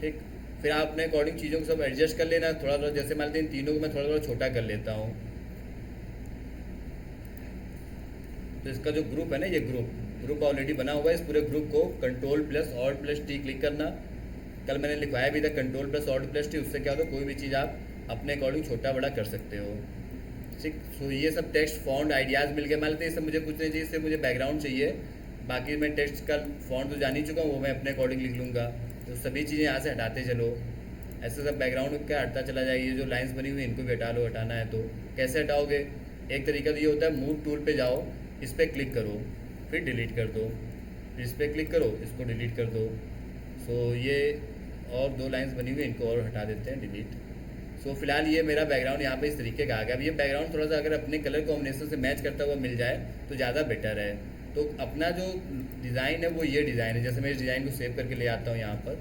ठीक। फिर आप अपने अकॉर्डिंग चीज़ों को सब एडजस्ट कर लेना थोड़ा थोड़ा। जैसे मान लेते हैं इन तीनों को मैं थोड़ा थोड़ा छोटा कर लेता हूँ। तो इसका जो ग्रुप है ना, ये ग्रुप ऑलरेडी बना हुआ है। इस पूरे ग्रुप को Ctrl+Alt+T क्लिक करना। कल मैंने लिखवाया भी था Ctrl+Alt+T। उससे क्या होता है कोई भी चीज़ आप अपने अकॉर्डिंग छोटा बड़ा कर सकते हो, ठीक। सो ये सब टेक्स्ट फॉन्ट आइडियाज़ मिल गए। मान लेते हैं सब मुझे कुछ नहीं चाहिए, इससे मुझे बैकग्राउंड चाहिए। बाकी मैं टेक्स्ट का फॉन्ट तो जान ही चुका हूँ, वो मैं अपने अकॉर्डिंग लिख लूँगा। तो सभी चीज़ें यहाँ से हटाते चलो, ऐसे सब बैकग्राउंड का हटता चला जाएगी। ये जो लाइंस बनी हुई इनको भी हटा लो, हटाना है तो कैसे हटाओगे। एक तरीका तो ये होता है मूव टूल पे जाओ, इस पर क्लिक करो, फिर डिलीट कर दो, फिर इस पर क्लिक करो, इसको डिलीट कर दो। सो ये और दो लाइंस बनी हुई इनको और हटा देते हैं, डिलीट। सो फिलहाल ये मेरा बैकग्राउंड यहाँ पे इस तरीके का आ गया। अब ये बैकग्राउंड थोड़ा सा अगर अपने कलर कॉम्बिनेशन से मैच करता हुआ मिल जाए तो ज़्यादा बेटर है। तो अपना जो डिज़ाइन है वो ये डिज़ाइन है। जैसे मैं इस डिज़ाइन को सेव करके ले आता हूँ, यहाँ पर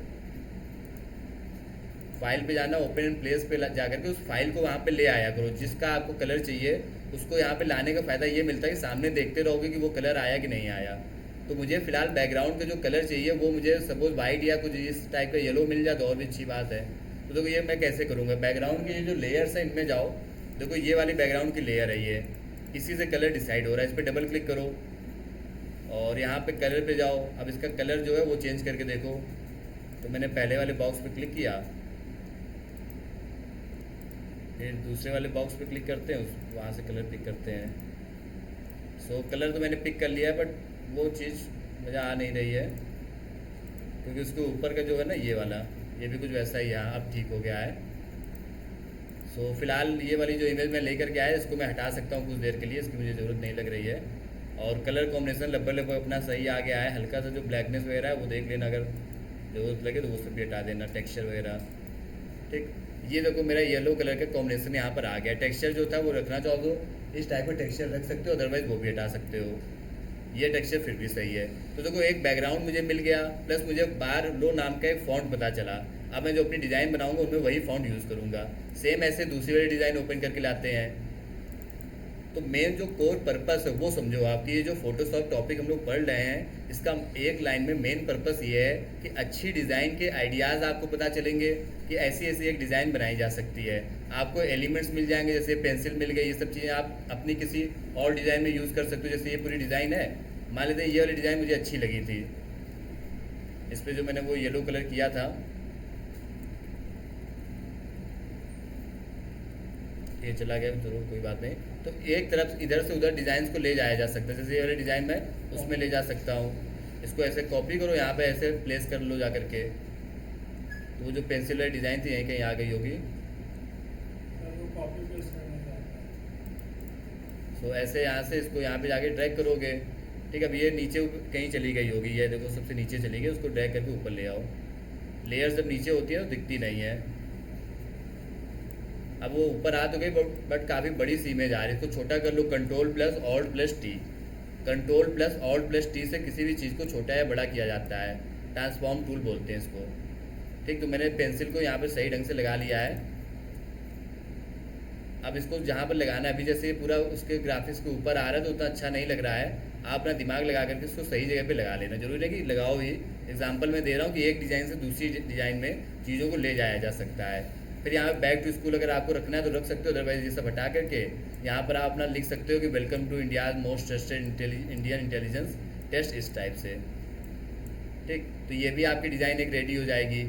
फाइल पे जाना, ओपन इन प्लेस पे जा करके उस फाइल को वहाँ पे ले आया करो। जिसका आपको कलर चाहिए उसको यहाँ पे लाने का फ़ायदा ये मिलता है कि सामने देखते रहोगे कि वो कलर आया कि नहीं आया। तो मुझे फ़िलहाल बैकग्राउंड का जो कलर चाहिए वो मुझे सपोज वाइट या कुछ इस टाइप का येलो मिल जाए तो और भी अच्छी बात है। तो देखो ये मैं कैसे करूँगा, बैकग्राउंड के ये जो लेयर्स हैं इनमें जाओ, देखो ये वाली बैकग्राउंड की लेयर है, ये इसी से कलर डिसाइड हो रहा है। इस पर डबल क्लिक करो और यहाँ पे कलर पे जाओ। अब इसका कलर जो है वो चेंज करके देखो। तो मैंने पहले वाले बॉक्स पे क्लिक किया, फिर दूसरे वाले बॉक्स पे क्लिक करते हैं, वहाँ से कलर पिक करते हैं। सो कलर तो मैंने पिक कर लिया है, बट वो चीज़ मुझे आ नहीं रही है, क्योंकि उसके ऊपर का जो है ना ये वाला, ये भी कुछ वैसा ही है। अब ठीक हो गया है। सो फिलहाल ये वाली जो इमेज मैं लेकर के आया, इसको मैं हटा सकता हूँ कुछ देर के लिए, इसकी मुझे ज़रूरत नहीं लग रही है। और कलर कॉम्बिनेशन लगभग अपना सही आ गया है। हल्का सा जो ब्लैकनेस वगैरह है वो देख लेना, अगर ज़रूरत लगे तो वो सब भी हटा देना, टेक्सचर वगैरह। ठीक, ये देखो मेरा येलो कलर का कॉम्बिनेशन यहाँ पर आ गया। टेक्सचर जो था वो रखना चाहो तो इस टाइप का टेक्सचर रख सकते हो, अदरवाइज वो भी हटा सकते हो। ये टेक्सचर फिर भी सही है। तो देखो एक बैकग्राउंड मुझे मिल गया, प्लस मुझे बार लो नाम का एक फ़ॉन्ट पता चला। अब मैं जो अपनी डिज़ाइन बनाऊंगा उनमें वही फ़ॉन्ट यूज़ करूँगा। सेम ऐसे दूसरी वाली डिज़ाइन ओपन करके लाते हैं। तो मेन जो कोर पर्पस है वो समझो आप, कि ये जो फोटोशॉप टॉपिक हम लोग पढ़ रहे हैं, इसका एक लाइन में मेन पर्पस ये है कि अच्छी डिज़ाइन के आइडियाज़ आपको पता चलेंगे कि ऐसी ऐसी एक डिज़ाइन बनाई जा सकती है। आपको एलिमेंट्स मिल जाएंगे, जैसे पेंसिल मिल गई, ये सब चीज़ें आप अपनी किसी और डिज़ाइन में यूज़ कर सकते हो। जैसे ये पूरी डिज़ाइन है, मान लेते हैं ये वाली डिज़ाइन मुझे अच्छी लगी थी, इस पर जो मैंने वो येलो कलर किया था, ये चला गया, जरूर कोई बात नहीं। तो एक तरफ इधर से उधर डिज़ाइन को ले जाया जा सकता है। जैसे ये वाली डिज़ाइन मैं उसमें ले जा सकता हूँ। इसको ऐसे कॉपी करो, यहाँ पे ऐसे प्लेस कर लो जा करके। तो वो जो पेंसिल वाली डिज़ाइन थी यहीं कहीं आ गई होगी। तो ऐसे यहाँ से इसको यहाँ पे जाके ड्रैग करोगे। ठीक है, अब ये नीचे कहीं चली गई होगी, ये देखो सबसे नीचे चली गई, उसको ड्रैग करके ऊपर ले आओ। लेयर जब नीचे होती है तो दिखती नहीं है। अब वो ऊपर आ तो गई, बट काफ़ी बड़ी सी इमेज आ रही है। इसको छोटा कर लो, control plus alt plus T. Control plus alt plus T से किसी भी चीज़ को छोटा या बड़ा किया जाता है। ट्रांसफॉर्म टूल बोलते हैं इसको। ठीक, तो मैंने पेंसिल को यहाँ पे सही ढंग से लगा लिया है। अब इसको जहाँ पर लगाना है, अभी जैसे ये पूरा उसके ग्राफिक्स के ऊपर आ रहा है तो उतना अच्छा नहीं लग रहा है। आप अपना दिमाग लगा करके इसको सही जगह पे लगा लेना। जरूरी है कि लगाओ ही। एग्जांपल मैं दे रहा हूँ कि एक डिज़ाइन से दूसरी डिज़ाइन में चीज़ों को ले जाया जा सकता है। फिर यहाँ बैक टू स्कूल अगर आपको रखना है तो रख सकते हो, अदरवाइज ये सब हटा करके यहाँ पर आप अपना लिख सकते हो कि welcome to India most trusted Indian intelligence test, इस टाइप से। ठीक, तो ये भी आपकी डिज़ाइन एक रेडी हो जाएगी।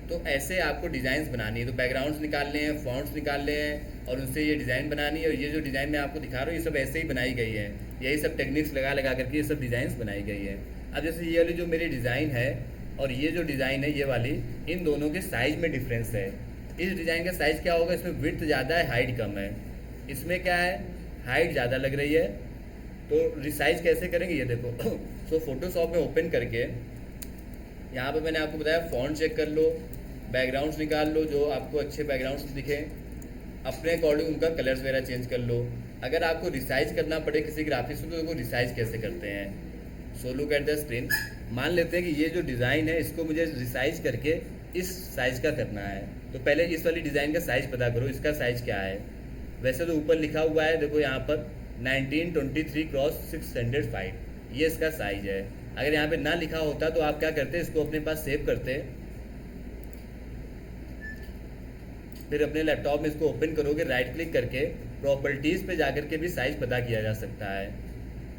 तो ऐसे आपको डिज़ाइंस बनानी है। तो बैकग्राउंड्स निकालने हैं, फॉन्ट्स निकालने हैं, और उनसे ये डिज़ाइन बनानी है। और ये जो डिज़ाइन मैं आपको दिखा रहा हूँ ये सब ऐसे ही बनाई गई है। यही सब टेक्निक्स लगा लगा करके ये सब डिज़ाइंस बनाई गई है। अब जैसे ये वाली जो मेरी डिज़ाइन है और ये जो डिज़ाइन है ये वाली, इन दोनों के साइज़ में डिफरेंस है। इस डिज़ाइन का साइज़ क्या होगा, इसमें विड्थ ज़्यादा है, हाइट कम है। इसमें क्या है, हाइट ज़्यादा लग रही है। तो रिसाइज कैसे करेंगे ये देखो। सो फोटोशॉप में ओपन करके यहाँ पे मैंने आपको बताया फ़ॉन्ट चेक कर लो, बैकग्राउंड्स निकाल लो जो आपको अच्छे बैकग्राउंड्स दिखें, अपने अकॉर्डिंग उनका कलर्स वगैरह चेंज कर लो। अगर आपको रिसाइज करना पड़े किसी ग्राफिक्स को तो उसको रिसाइज कैसे करते हैं। So look at the screen. मान लेते हैं कि ये जो डिज़ाइन है इसको मुझे रिसाइज करके इस साइज़ का करना है। तो पहले इस वाली डिज़ाइन का साइज़ पता करो, इसका साइज़ क्या है। वैसे तो ऊपर लिखा हुआ है, देखो यहाँ पर 1923x605, ये इसका साइज़ है। अगर यहाँ पे ना लिखा होता तो आप क्या करते, इसको अपने पास सेव करते, फिर अपने लैपटॉप में इसको ओपन करोगे, राइट क्लिक करके प्रॉपर्टीज़ पे जाकर के भी साइज़ पता किया जा सकता है।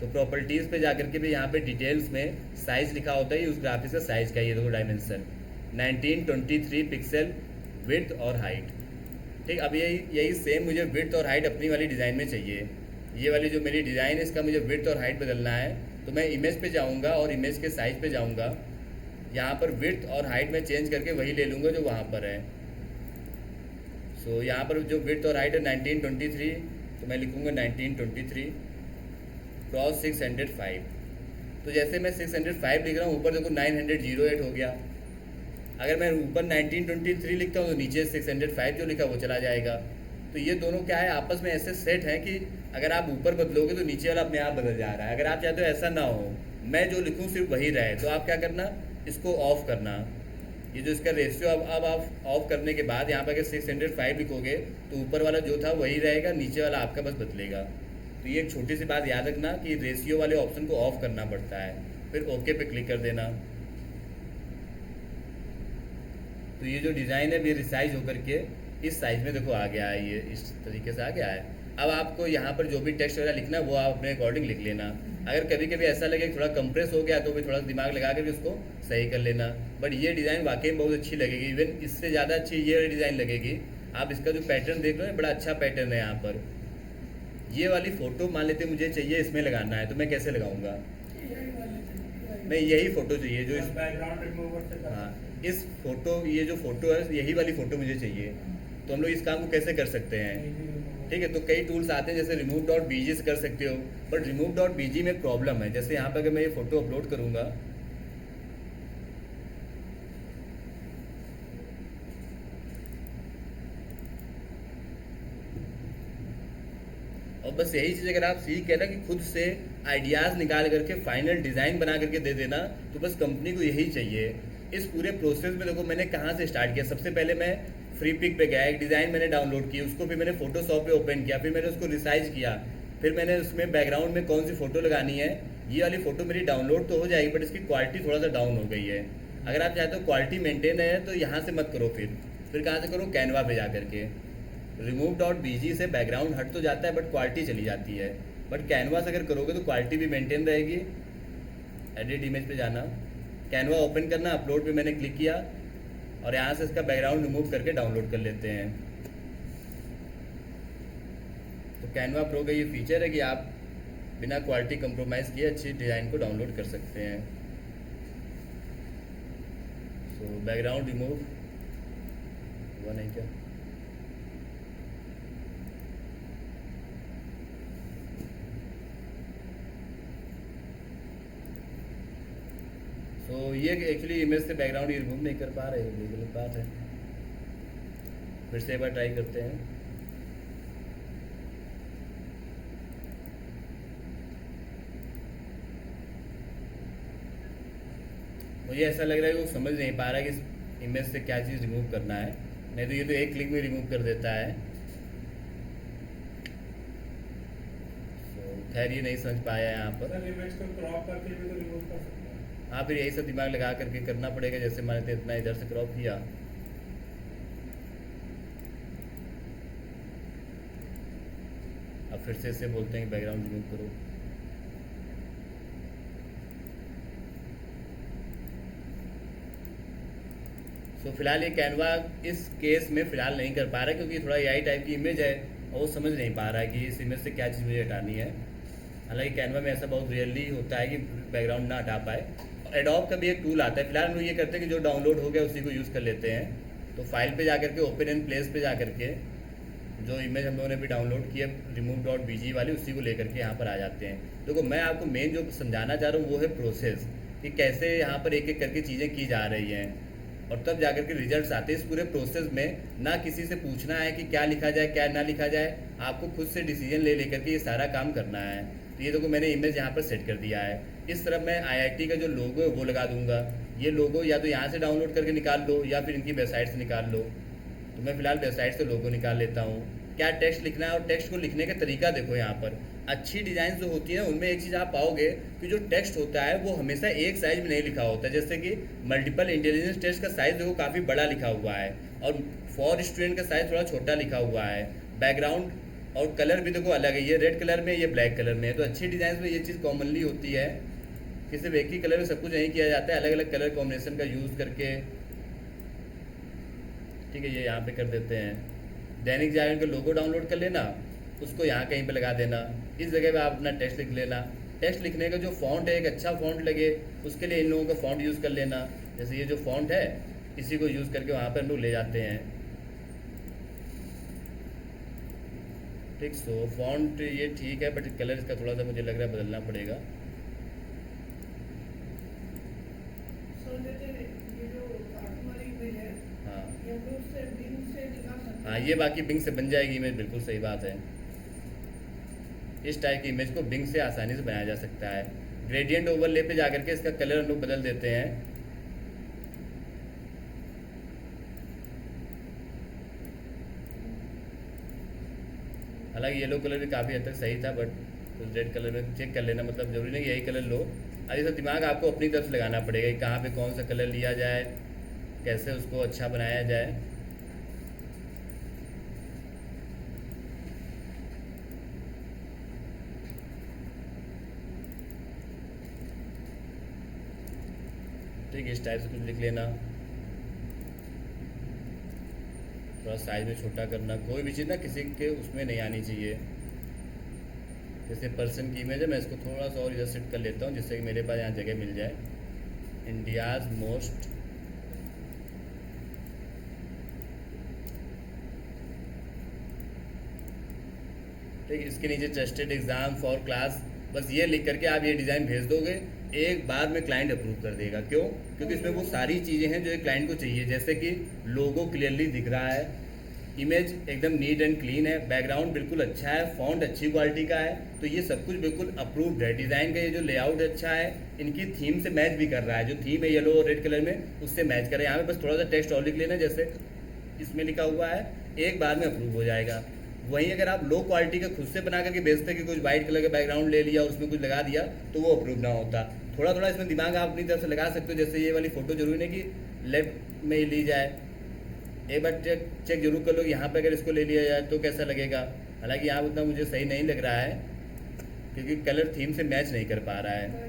तो प्रॉपर्टीज़ पे जाकर के भी यहाँ पे डिटेल्स में साइज़ लिखा होता है, उस ग्राफिक्स का साइज़ का, ये देखो डायमेंशन 1923 पिक्सल विड्थ और हाइट। ठीक, अब यही सेम मुझे विड्थ और हाइट अपनी वाली डिज़ाइन में चाहिए। ये वाली जो मेरी डिज़ाइन है इसका मुझे विड्थ और हाइट बदलना है। तो मैं इमेज पे जाऊँगा और इमेज के साइज़ पे जाऊँगा, यहाँ पर विड्थ और हाइट में चेंज करके वही ले लूँगा जो वहाँ पर है। सो यहाँ पर जो विड्थ और हाइट है 1923, तो मैं लिखूँगा 1923 क्रॉस 605। तो जैसे मैं 605 लिख रहा हूँ, ऊपर देखो 908 हो गया। अगर मैं ऊपर 1923 लिखता हूँ तो नीचे 605 जो लिखा वो चला जाएगा। तो ये दोनों क्या है, आपस में ऐसे सेट हैं कि अगर आप ऊपर बदलोगे तो नीचे वाला अपने आप बदल जा रहा है। अगर आप चाहते हो ऐसा ना हो, मैं जो लिखूँ सिर्फ वही रहे, तो आप क्या करना, इसको ऑफ करना। ये जो इसका रेशियो अब आप ऑफ करने के बाद यहाँ पर अगर 605 लिखोगे तो ऊपर वाला जो था वही रहेगा, नीचे वाला आपका बस बदलेगा। तो ये एक छोटी सी बात याद रखना कि रेशियो वाले ऑप्शन को ऑफ करना पड़ता है, फिर ओके पे क्लिक कर देना। तो ये जो डिज़ाइन है ये रिसाइज होकर के इस साइज में देखो आ गया है, ये इस तरीके से आ गया है। अब आपको यहाँ पर जो भी टेक्स्ट वगैरह लिखना है वो आप अपने अकॉर्डिंग लिख लेना। अगर कभी कभी ऐसा लगे कि थोड़ा कंप्रेस हो गया तो भी थोड़ा दिमाग लगा कर भी उसको सही कर लेना। बट ये डिज़ाइन वाकई में बहुत अच्छी लगेगी, इवन इससे ज़्यादा अच्छी ये डिज़ाइन लगेगी। आप इसका जो पैटर्न देख रहे हो बड़ा अच्छा पैटर्न है यहाँ पर। ये वाली फ़ोटो मान लेते मुझे चाहिए इसमें लगाना है, तो मैं कैसे लगाऊंगा? यही वाले थे, मैं यही फ़ोटो चाहिए जो इस, बैकग्राउंड रिमूवर से कर हाँ सकते इस फोटो, ये जो फ़ोटो है यही वाली फ़ोटो मुझे चाहिए। तो हम लोग इस काम को कैसे कर सकते हैं? हैं। ठीक है, तो कई टूल्स आते हैं जैसे रिमूव डॉट बीजी से कर सकते हो। बट रिमूव डॉट बीजी में प्रॉब्लम है, जैसे यहाँ पर अगर मैं ये फ़ोटो अपलोड करूँगा, और बस यही चीज़ अगर आप सीख के ना कि खुद से आइडियाज़ निकाल करके फाइनल डिज़ाइन बना करके दे देना, तो बस कंपनी को यही चाहिए। इस पूरे प्रोसेस में देखो मैंने कहाँ से स्टार्ट किया। सबसे पहले मैं फ्री पिक पे गया, एक डिज़ाइन मैंने डाउनलोड की, उसको फिर मैंने फोटोशॉप पे ओपन किया, फिर मैंने उसको रिसाइज किया, फिर मैंने उसमें बैकग्राउंड में कौन सी फ़ोटो लगानी है। ये वाली फ़ोटो मेरी डाउनलोड तो हो जाएगी बट इसकी क्वालिटी थोड़ा सा डाउन हो गई है। अगर आप चाहते हो क्वालिटी मेंटेन है तो यहाँ से मत करो, फिर कहाँ से करो? कैनवा पे जा करके। रिमूव डॉट बीजी से बैकग्राउंड हट तो जाता है बट क्वालिटी चली जाती है। बट कैनवा से अगर करोगे तो क्वालिटी भी मेंटेन रहेगी। एडिट इमेज पे जाना, कैनवा ओपन करना, अपलोड पे मैंने क्लिक किया और यहाँ से इसका बैकग्राउंड रिमूव करके डाउनलोड कर लेते हैं। तो कैनवा प्रो का ये फीचर है कि आप बिना क्वालिटी कंप्रोमाइज़ किए अच्छी डिज़ाइन को डाउनलोड कर सकते हैं। सो बैकग्राउंड रिमूव हुआ नहीं क्या? तो ये एक्चुअली इमेज से बैकग्राउंड रिमूव नहीं कर पा रहे, ये गलत बात है। फिर से एक बार ट्राई करते हैं। मुझे ऐसा लग रहा है कि वो समझ नहीं पा रहा है कि इस इमेज से क्या चीज़ रिमूव करना है, नहीं तो ये तो एक क्लिक में रिमूव कर देता है। तो खैर ये नहीं समझ पाया यहाँ पर। सर इमेज को क्रॉप करके भी तो रिमूव कर सकते हैं। हाँ फिर यही सब दिमाग लगा करके करना पड़ेगा, जैसे मैंने तो इतना इधर से क्रॉप किया। अब फिर से इसे बोलते हैं कि बैकग्राउंड रिमूव करो। सो फिलहाल ये कैनवा इस केस में फ़िलहाल नहीं कर पा रहा है क्योंकि थोड़ा एआई टाइप की इमेज है और वो समझ नहीं पा रहा है कि इस इमेज से क्या चीज़ मुझे हटानी है। हालांकि कैनवा में ऐसा बहुत रियरली होता है कि बैकग्राउंड ना हटा पाए। एडोब का भी एक टूल आता है, फिलहाल हम लोग ये करते हैं कि जो डाउनलोड हो गया उसी को यूज़ कर लेते हैं। तो फाइल पे जाकर के ओपन इन प्लेस पे जाकर के जो इमेज हम लोगों ने भी डाउनलोड की है रिमूव डॉट बीजी वाली, उसी को लेकर के यहाँ पर आ जाते हैं। देखो मैं आपको मेन जो समझाना चाह रहा हूँ वो है प्रोसेस, कि कैसे यहाँ पर एक एक करके चीज़ें की जा रही हैं और तब जाकर के रिजल्ट्स आते हैं। इस पूरे प्रोसेस में ना किसी से पूछना है कि क्या लिखा जाए क्या ना लिखा जाए, आपको खुद से डिसीजन ले लेकर के ये सारा काम करना है। तो ये देखो मैंने इमेज यहाँ पर सेट कर दिया है। इस तरफ मैं आईआईटी का जो लोगो है वो लगा दूंगा। ये लोगो या तो यहाँ से डाउनलोड करके निकाल लो या फिर इनकी वेबसाइट से निकाल लो। तो मैं फिलहाल वेबसाइट से लोगो निकाल लेता हूँ। क्या टेक्स्ट लिखना है और टेक्स्ट को लिखने का तरीका देखो यहाँ पर। अच्छी डिज़ाइन जो होती है उनमें एक चीज़ आप पाओगे कि जो टेक्स्ट होता है वो हमेशा एक साइज में नहीं लिखा होता है। जैसे कि मल्टीपल इंटेलिजेंस टेस्ट का साइज़ देखो काफ़ी बड़ा लिखा हुआ है और फॉर स्टूडेंट का साइज़ थोड़ा छोटा लिखा हुआ है। बैकग्राउंड और कलर भी देखो अलग है, ये रेड कलर में ये ब्लैक कलर में है। तो अच्छी डिज़ाइन में ये चीज़ कॉमनली होती है कि सिर्फ एक ही कलर में सब कुछ नहीं किया जाता है, अलग अलग कलर कॉम्बिनेशन का यूज़ करके। ठीक है, ये यहाँ पे कर देते हैं। दैनिक जागरण का लोगो डाउनलोड कर लेना, उसको यहाँ कहीं पे लगा देना। इस जगह पे आप अपना टेक्स्ट लिख लेना। टेक्स्ट लिखने का जो फॉन्ट है एक अच्छा फॉन्ट लगे उसके लिए इन लोगों का फॉन्ट यूज़ कर लेना। जैसे ये जो फॉन्ट है इसी को यूज़ करके वहाँ पर हम लोग ले जाते हैं। ठीक, सो फॉन्ट ये ठीक है बट कलर इसका थोड़ा सा मुझे लग रहा है बदलना पड़ेगा। सर जैसे ये जो कार्टून वाली इमेज है हाँ ये हम लोग से बिंग से दिखा सकते हाँ, ये बाकी बिंग से बन जाएगी इमेज, बिल्कुल सही बात है। इस टाइप की इमेज को बिंग से आसानी से बनाया जा सकता है। ग्रेडियंट ओवरले पे जाकर के इसका कलर हम लोग बदल देते हैं। हालांकि येलो कलर भी काफ़ी हद तक सही था बट रेड कलर में चेक कर लेना, मतलब जरूरी नहीं कि यही कलर लो। अब ये सब दिमाग आपको अपनी तरफ से लगाना पड़ेगा कि कहाँ पे कौन सा कलर लिया जाए, कैसे उसको अच्छा बनाया जाए। ठीक है, इस टाइप से कुछ लिख लेना, थोड़ा साइज में छोटा करना। कोई भी चीज़ ना किसी के उसमें नहीं आनी चाहिए। जैसे पर्सन की इमेज है, मैं इसको थोड़ा सा और इधर शिफ्ट कर लेता हूँ जिससे कि मेरे पास यहाँ जगह मिल जाए। इंडियाज़ मोस्ट ठीक है, इसके नीचे ट्रस्टेड एग्जाम फॉर क्लास, बस ये लिख करके आप ये डिज़ाइन भेज दोगे, एक बार में क्लाइंट अप्रूव कर देगा। क्यों? क्योंकि इसमें वो सारी चीज़ें हैं जो एक क्लाइंट को चाहिए, जैसे कि लोगो क्लियरली दिख रहा है, इमेज एकदम नीट एंड क्लीन है, बैकग्राउंड बिल्कुल अच्छा है, फॉन्ट अच्छी क्वालिटी का है, तो ये सब कुछ बिल्कुल अप्रूव्ड है। डिज़ाइन का ये जो लेआउट अच्छा है, इनकी थीम से मैच भी कर रहा है, जो थीम है येलो और रेड कलर में उससे मैच कर रहा है। यहाँ पे बस थोड़ा सा टेक्स्ट और लिख लेना, जैसे इसमें लिखा हुआ है, एक बार में अप्रूव हो जाएगा। वहीं अगर आप लो क्वालिटी का खुद से बना करके बेचते कि कुछ वाइट कलर का बैकग्राउंड ले लिया और उसमें कुछ लगा दिया तो वो अप्रूव ना होता। थोड़ा थोड़ा इसमें दिमाग आप अपनी तरफ से लगा सकते हो, जैसे ये वाली फ़ोटो जरूरी नहीं कि लेफ्ट में ही ली जाए, एक बार चेक जरूर कर लो यहाँ पे अगर इसको ले लिया जाए तो कैसा लगेगा। हालांकि यहाँ उतना मुझे सही नहीं लग रहा है क्योंकि कलर थीम से मैच नहीं कर पा रहा है।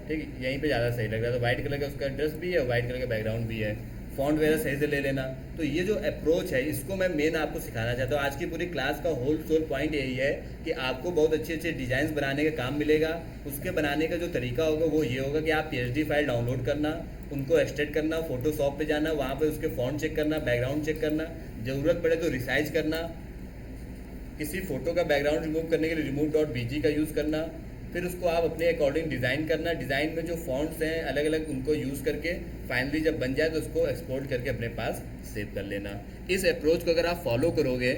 ठीक है, यहीं पे ज़्यादा सही लग रहा है। तो वाइट कलर का उसका ड्रेस भी है और वाइट कलर का बैकग्राउंड भी है, फॉन्ट वगैरह सही से ले लेना। तो ये जो अप्रोच है इसको मैं मेन आपको सिखाना चाहता हूँ। आज की पूरी क्लास का होल सोल पॉइंट यही है कि आपको बहुत अच्छे अच्छे डिज़ाइंस बनाने का काम मिलेगा। उसके बनाने का जो तरीका होगा वो ये होगा कि आप PSD फाइल डाउनलोड करना, उनको एक्सट्रैक्ट करना, फोटोशॉप पे जाना, वहाँ पे उसके फॉन्ट चेक करना, बैकग्राउंड चेक करना, ज़रूरत पड़े तो रिसाइज करना, किसी फोटो का बैकग्राउंड रिमूव करने के लिए remove.bg का यूज़ करना, फिर उसको आप अपने अकॉर्डिंग डिज़ाइन करना। डिज़ाइन में जो फॉन्ट्स हैं अलग अलग उनको यूज़ करके फाइनली जब बन जाए तो उसको एक्सपोर्ट करके अपने पास सेव कर लेना। इस अप्रोच को अगर आप फॉलो करोगे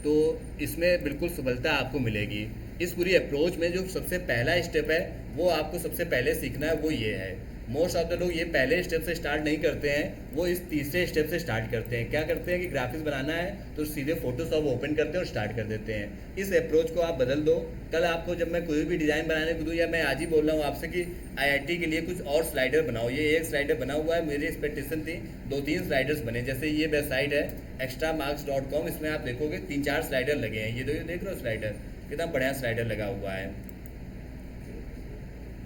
तो इसमें बिल्कुल सफलता आपको मिलेगी। इस पूरी अप्रोच में जो सबसे पहला स्टेप है वो आपको सबसे पहले सीखना है, वो ये है। मोस्ट ऑफ द लोग ये पहले स्टेप से स्टार्ट नहीं करते हैं, वो इस तीसरे स्टेप से स्टार्ट करते हैं। क्या करते हैं कि ग्राफिक्स बनाना है तो सीधे फोटोशॉप ओपन करते हैं और स्टार्ट कर देते हैं। इस अप्रोच को आप बदल दो। कल आपको जब मैं कोई भी डिज़ाइन बनाने को दूँ, या मैं आज ही बोल रहा हूँ आपसे कि IIT के लिए कुछ और स्लाइडर बनाओ, ये एक स्लाइडर बना हुआ है, मेरी एक्सपेक्टेशन थी 2-3 स्लाइडर्स बने। जैसे ये वेबसाइट है extramarks.com, इसमें आप देखोगे 3-4 स्लाइडर लगे हैं। ये देख रहे हो स्लाइडर, कितना बढ़िया स्लाइडर लगा हुआ है।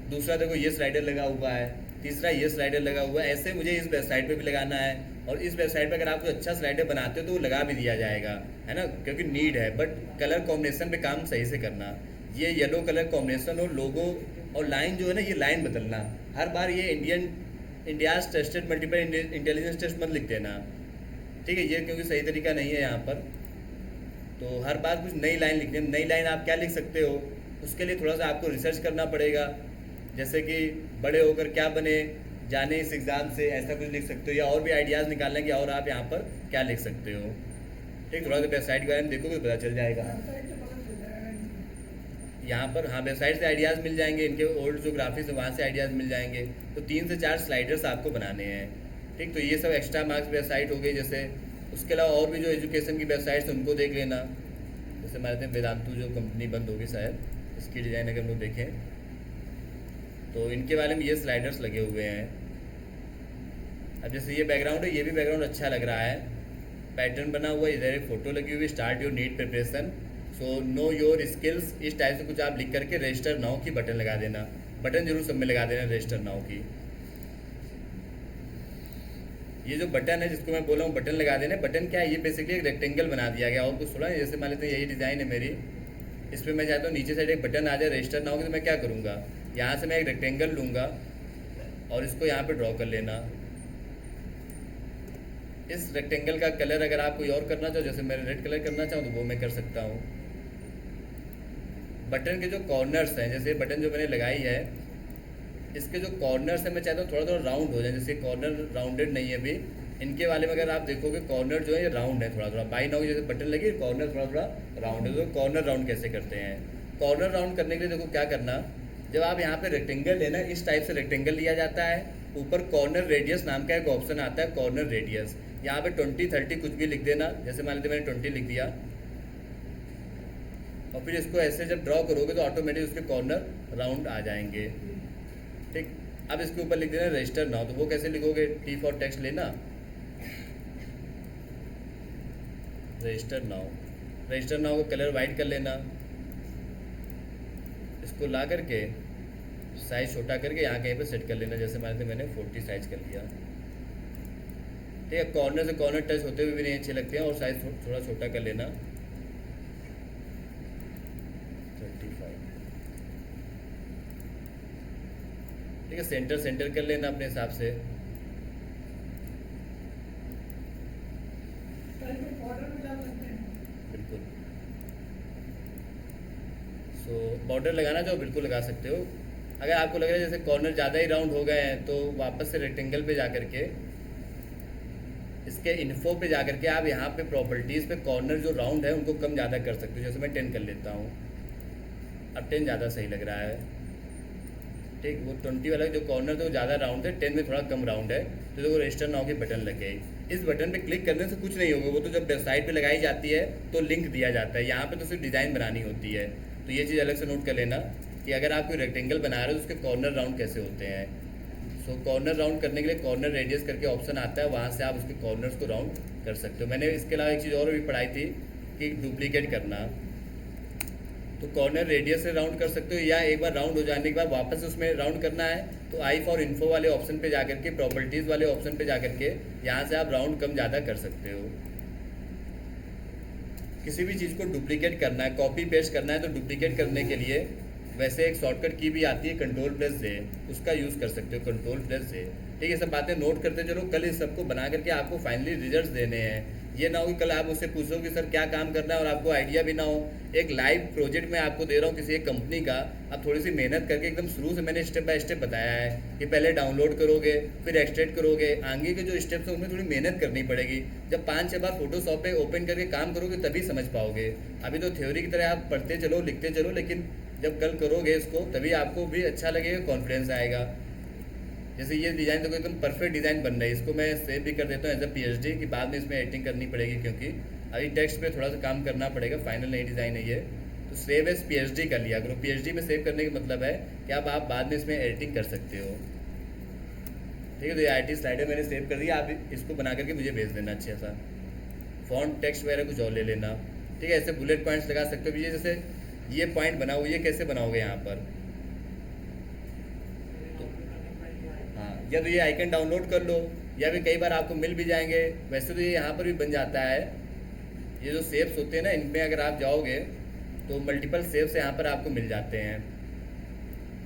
दूसरा देखो ये स्लाइडर लगा हुआ है, तीसरा ये स्लाइडर लगा हुआ है। ऐसे मुझे इस वेबसाइट पे भी लगाना है, और इस वेबसाइट पे अगर आप कोई अच्छा स्लाइडर बनाते हो तो वो लगा भी दिया जाएगा, है ना, क्योंकि नीड है। बट कलर कॉम्बिनेशन पे काम सही से करना। ये येलो कलर कॉम्बिनेशन और लोगो और लाइन जो है ना, ये लाइन बदलना हर बार। ये India's trusted multiple intelligence test मत लिख देना, ठीक है, ये क्योंकि सही तरीका नहीं है यहाँ पर। तो हर बार कुछ नई लाइन लिख देना। नई लाइन आप क्या लिख सकते हो, उसके लिए थोड़ा सा आपको रिसर्च करना पड़ेगा। जैसे कि बड़े होकर क्या बने जाने इस एग्ज़ाम से, ऐसा कुछ लिख सकते हो, या और भी आइडियाज़ निकालना कि और आप यहाँ पर क्या लिख सकते हो। ठीक, थोड़ा सा वेबसाइट के बारे में देखोगे पता चल जाएगा। यहाँ पर हाँ वेबसाइट से आइडियाज़ मिल जाएंगे, इनके ओल्ड जो ग्राफिक्स है वहाँ से आइडियाज़ मिल जाएंगे। तो 3 से 4 स्लाइडर्स आपको बनाने हैं। ठीक, तो ये सब एक्स्ट्रा मार्क्स वेबसाइट हो गई। जैसे उसके अलावा और भी जो एजुकेशन की वेबसाइट्स उनको देख लेना। जैसे हमारे वेदांतु जो कंपनी बंद होगी शायद, इसकी डिज़ाइन अगर हम लोग देखें तो इनके बारे में ये स्लाइडर्स लगे हुए हैं। अब जैसे ये बैकग्राउंड है, ये भी बैकग्राउंड अच्छा लग रहा है, पैटर्न बना हुआ है, इधर एक फोटो लगी हुई, start your NEET preparation, so know your skills, इस टाइप से कुछ आप लिख करके रजिस्टर नाउ की बटन लगा देना। बटन जरूर सब में लगा देना रजिस्टर नाउ की। ये जो बटन है जिसको मैं बोला हूँ बटन लगा देना। बटन क्या है, ये बेसिकली एक रेक्टेंगल बना दिया गया और कुछ थोड़ा नहीं। जैसे मान लेते हैं यही डिज़ाइन है मेरी, इस पर मैं चाहता हूँ नीचे साइड एक बटन आ जाए रजिस्टर नाउ की, तो मैं क्या करूँगा, यहाँ से मैं एक रेक्टेंगल लूँगा और इसको यहाँ पे ड्रॉ कर लेना। इस रेक्टेंगल का कलर अगर आप कोई और करना चाहो, जैसे मैं रेड कलर करना चाहूँ तो वो मैं कर सकता हूँ। बटन के जो कॉर्नर्स हैं, जैसे बटन जो मैंने लगाई है, इसके जो कॉर्नर्स हैं मैं चाहता हूँ थोड़ा थोड़ा राउंड हो जाए। जैसे कॉर्नर राउंडेड नहीं है अभी, इनके वाले में अगर आप देखोगे कॉर्नर जो है ये राउंड है थोड़ा थोड़ा। बाई नाउ जैसे बटन लगी कॉर्नर थोड़ा थोड़ा राउंड है। तो कॉर्नर राउंड कैसे करते हैं, कॉर्नर राउंड करने के लिए देखो क्या करना, जब आप यहाँ पे रेक्टेंगल लेना, इस टाइप से रेक्टेंगल लिया जाता है, ऊपर कॉर्नर रेडियस नाम का एक ऑप्शन आता है, कॉर्नर रेडियस, यहाँ पे 20-30 कुछ भी लिख देना। जैसे मान लीजिए मैंने 20 लिख दिया, और फिर इसको ऐसे जब ड्रॉ करोगे तो ऑटोमेटिक उसके कॉर्नर राउंड आ जाएंगे। ठीक, अब इसके ऊपर लिख देना रजिस्टर नाउ। तो वो कैसे लिखोगे, T फॉर टेक्स्ट लेना, रजिस्टर नाउ। रजिस्टर नाउ का कलर वाइट कर लेना, इसको ला करके साइज छोटा करके यहाँ कहीं पे सेट कर लेना, जैसे मैंने 40 साइज कर लिया। ठीक है, कॉर्नर से कॉर्नर टच होते हुए भी नहीं अच्छे लगते हैं, और साइज थोड़ा छोटा कर लेना 35। ठीक है, सेंटर कर लेना अपने हिसाब से। बॉर्डर में डाल सकते हैं। बिल्कुल, सो बॉर्डर लगाना जो बिल्कुल लगा सकते हो। अगर आपको लग रहा है जैसे कॉर्नर ज़्यादा ही राउंड हो गए हैं, तो वापस से रेक्टेंगल पे जा करके इसके इन्फो पे जा करके आप यहाँ पे प्रॉपर्टीज़ पे कॉर्नर जो राउंड है उनको कम ज़्यादा कर सकते हो। जैसे मैं 10 कर लेता हूँ, अब 10 ज़्यादा सही लग रहा है। ठीक, वो 20 वाला जो कॉर्नर तो ज़्यादा राउंड है, 10 में थोड़ा कम राउंड है, तो देखो रजिस्टर नाउ की बटन लग गई। इस बटन पे क्लिक करने से कुछ नहीं होगा, वो तो जब वेबसाइट पे लगाई जाती है तो लिंक दिया जाता है। यहाँ पे तो सिर्फ डिज़ाइन बनानी होती है, तो ये चीज़ अलग से नोट कर लेना कि अगर आप कोई रेक्टेंगल बना रहे हो तो उसके कॉर्नर राउंड कैसे होते हैं। सो कॉर्नर राउंड करने के लिए कॉर्नर रेडियस करके ऑप्शन आता है, वहाँ से आप उसके कॉर्नर्स को राउंड कर सकते हो। मैंने इसके अलावा एक चीज़ और भी पढ़ाई थी कि डुप्लीकेट करना, तो कॉर्नर रेडियस से राउंड कर सकते हो, या एक बार राउंड हो जाने के बाद वापस उसमें राउंड करना है तो आई फॉर इन्फो वाले ऑप्शन पे जाकर के, प्रॉपर्टीज़ वाले ऑप्शन पे जाकर के यहाँ से आप राउंड कम ज़्यादा कर सकते हो। किसी भी चीज़ को डुप्लीकेट करना है, कॉपी पेस्ट करना है, तो डुप्लीकेट करने के लिए वैसे एक शॉर्टकट की भी आती है Ctrl+J, उसका यूज़ कर सकते हो Ctrl+J। ठीक है, सब बातें नोट करते चलो, कल इस सबको बना करके आपको फाइनली रिजल्ट्स देने हैं। ये ना हो कि कल आप मुझसे पूछो कि सर क्या काम करना है और आपको आइडिया भी ना हो। एक लाइव प्रोजेक्ट मैं आपको दे रहा हूँ किसी एक कंपनी का, आप थोड़ी सी मेहनत करके एकदम शुरू से मैंने स्टेप बाय स्टेप बताया है कि पहले डाउनलोड करोगे, फिर एक्सट्रैक्ट करोगे, आगे के जो स्टेप्स हैं उनमें थोड़ी मेहनत करनी पड़ेगी। जब 5-6 बार फोटोशॉप पे ओपन करके काम करोगे तभी समझ पाओगे। अभी तो थ्योरी की तरह आप पढ़ते चलो, लिखते चलो, लेकिन जब कल करोगे इसको तभी आपको भी अच्छा लगेगा, कॉन्फिडेंस आएगा। जैसे ये डिज़ाइन देखो एकदम परफेक्ट डिज़ाइन बन रहा है, इसको मैं सेव भी कर देता हूँ एज अ PhD कि बाद में इसमें एडिटिंग करनी पड़ेगी, क्योंकि अभी टेक्स्ट पे थोड़ा सा काम करना पड़ेगा, फाइनल नई डिज़ाइन है ये। तो सेव एज PhD कर लिया करो। PhD में सेव करने का मतलब है कि अब आप बाद में इसमें एडिटिंग कर सकते हो। ठीक है, तो ये IT स्लाइडर मैंने सेव कर दिया, आप इसको बना करके मुझे भेज देना अच्छा सा। फॉन्ट टेक्स्ट वगैरह कुछ और ले लेना। ठीक है, ऐसे बुलेट पॉइंट्स लगा सकते हो। ये जैसे ये पॉइंट बनाओ, ये कैसे बनाओगे यहाँ पर, हाँ, या तो ये आइकन डाउनलोड कर लो, या भी कई बार आपको मिल भी जाएंगे। वैसे तो ये यहाँ पर भी बन जाता है। ये जो शेप्स होते हैं ना, इनमें अगर आप जाओगे तो मल्टीपल शेप्स यहाँ पर आपको मिल जाते हैं।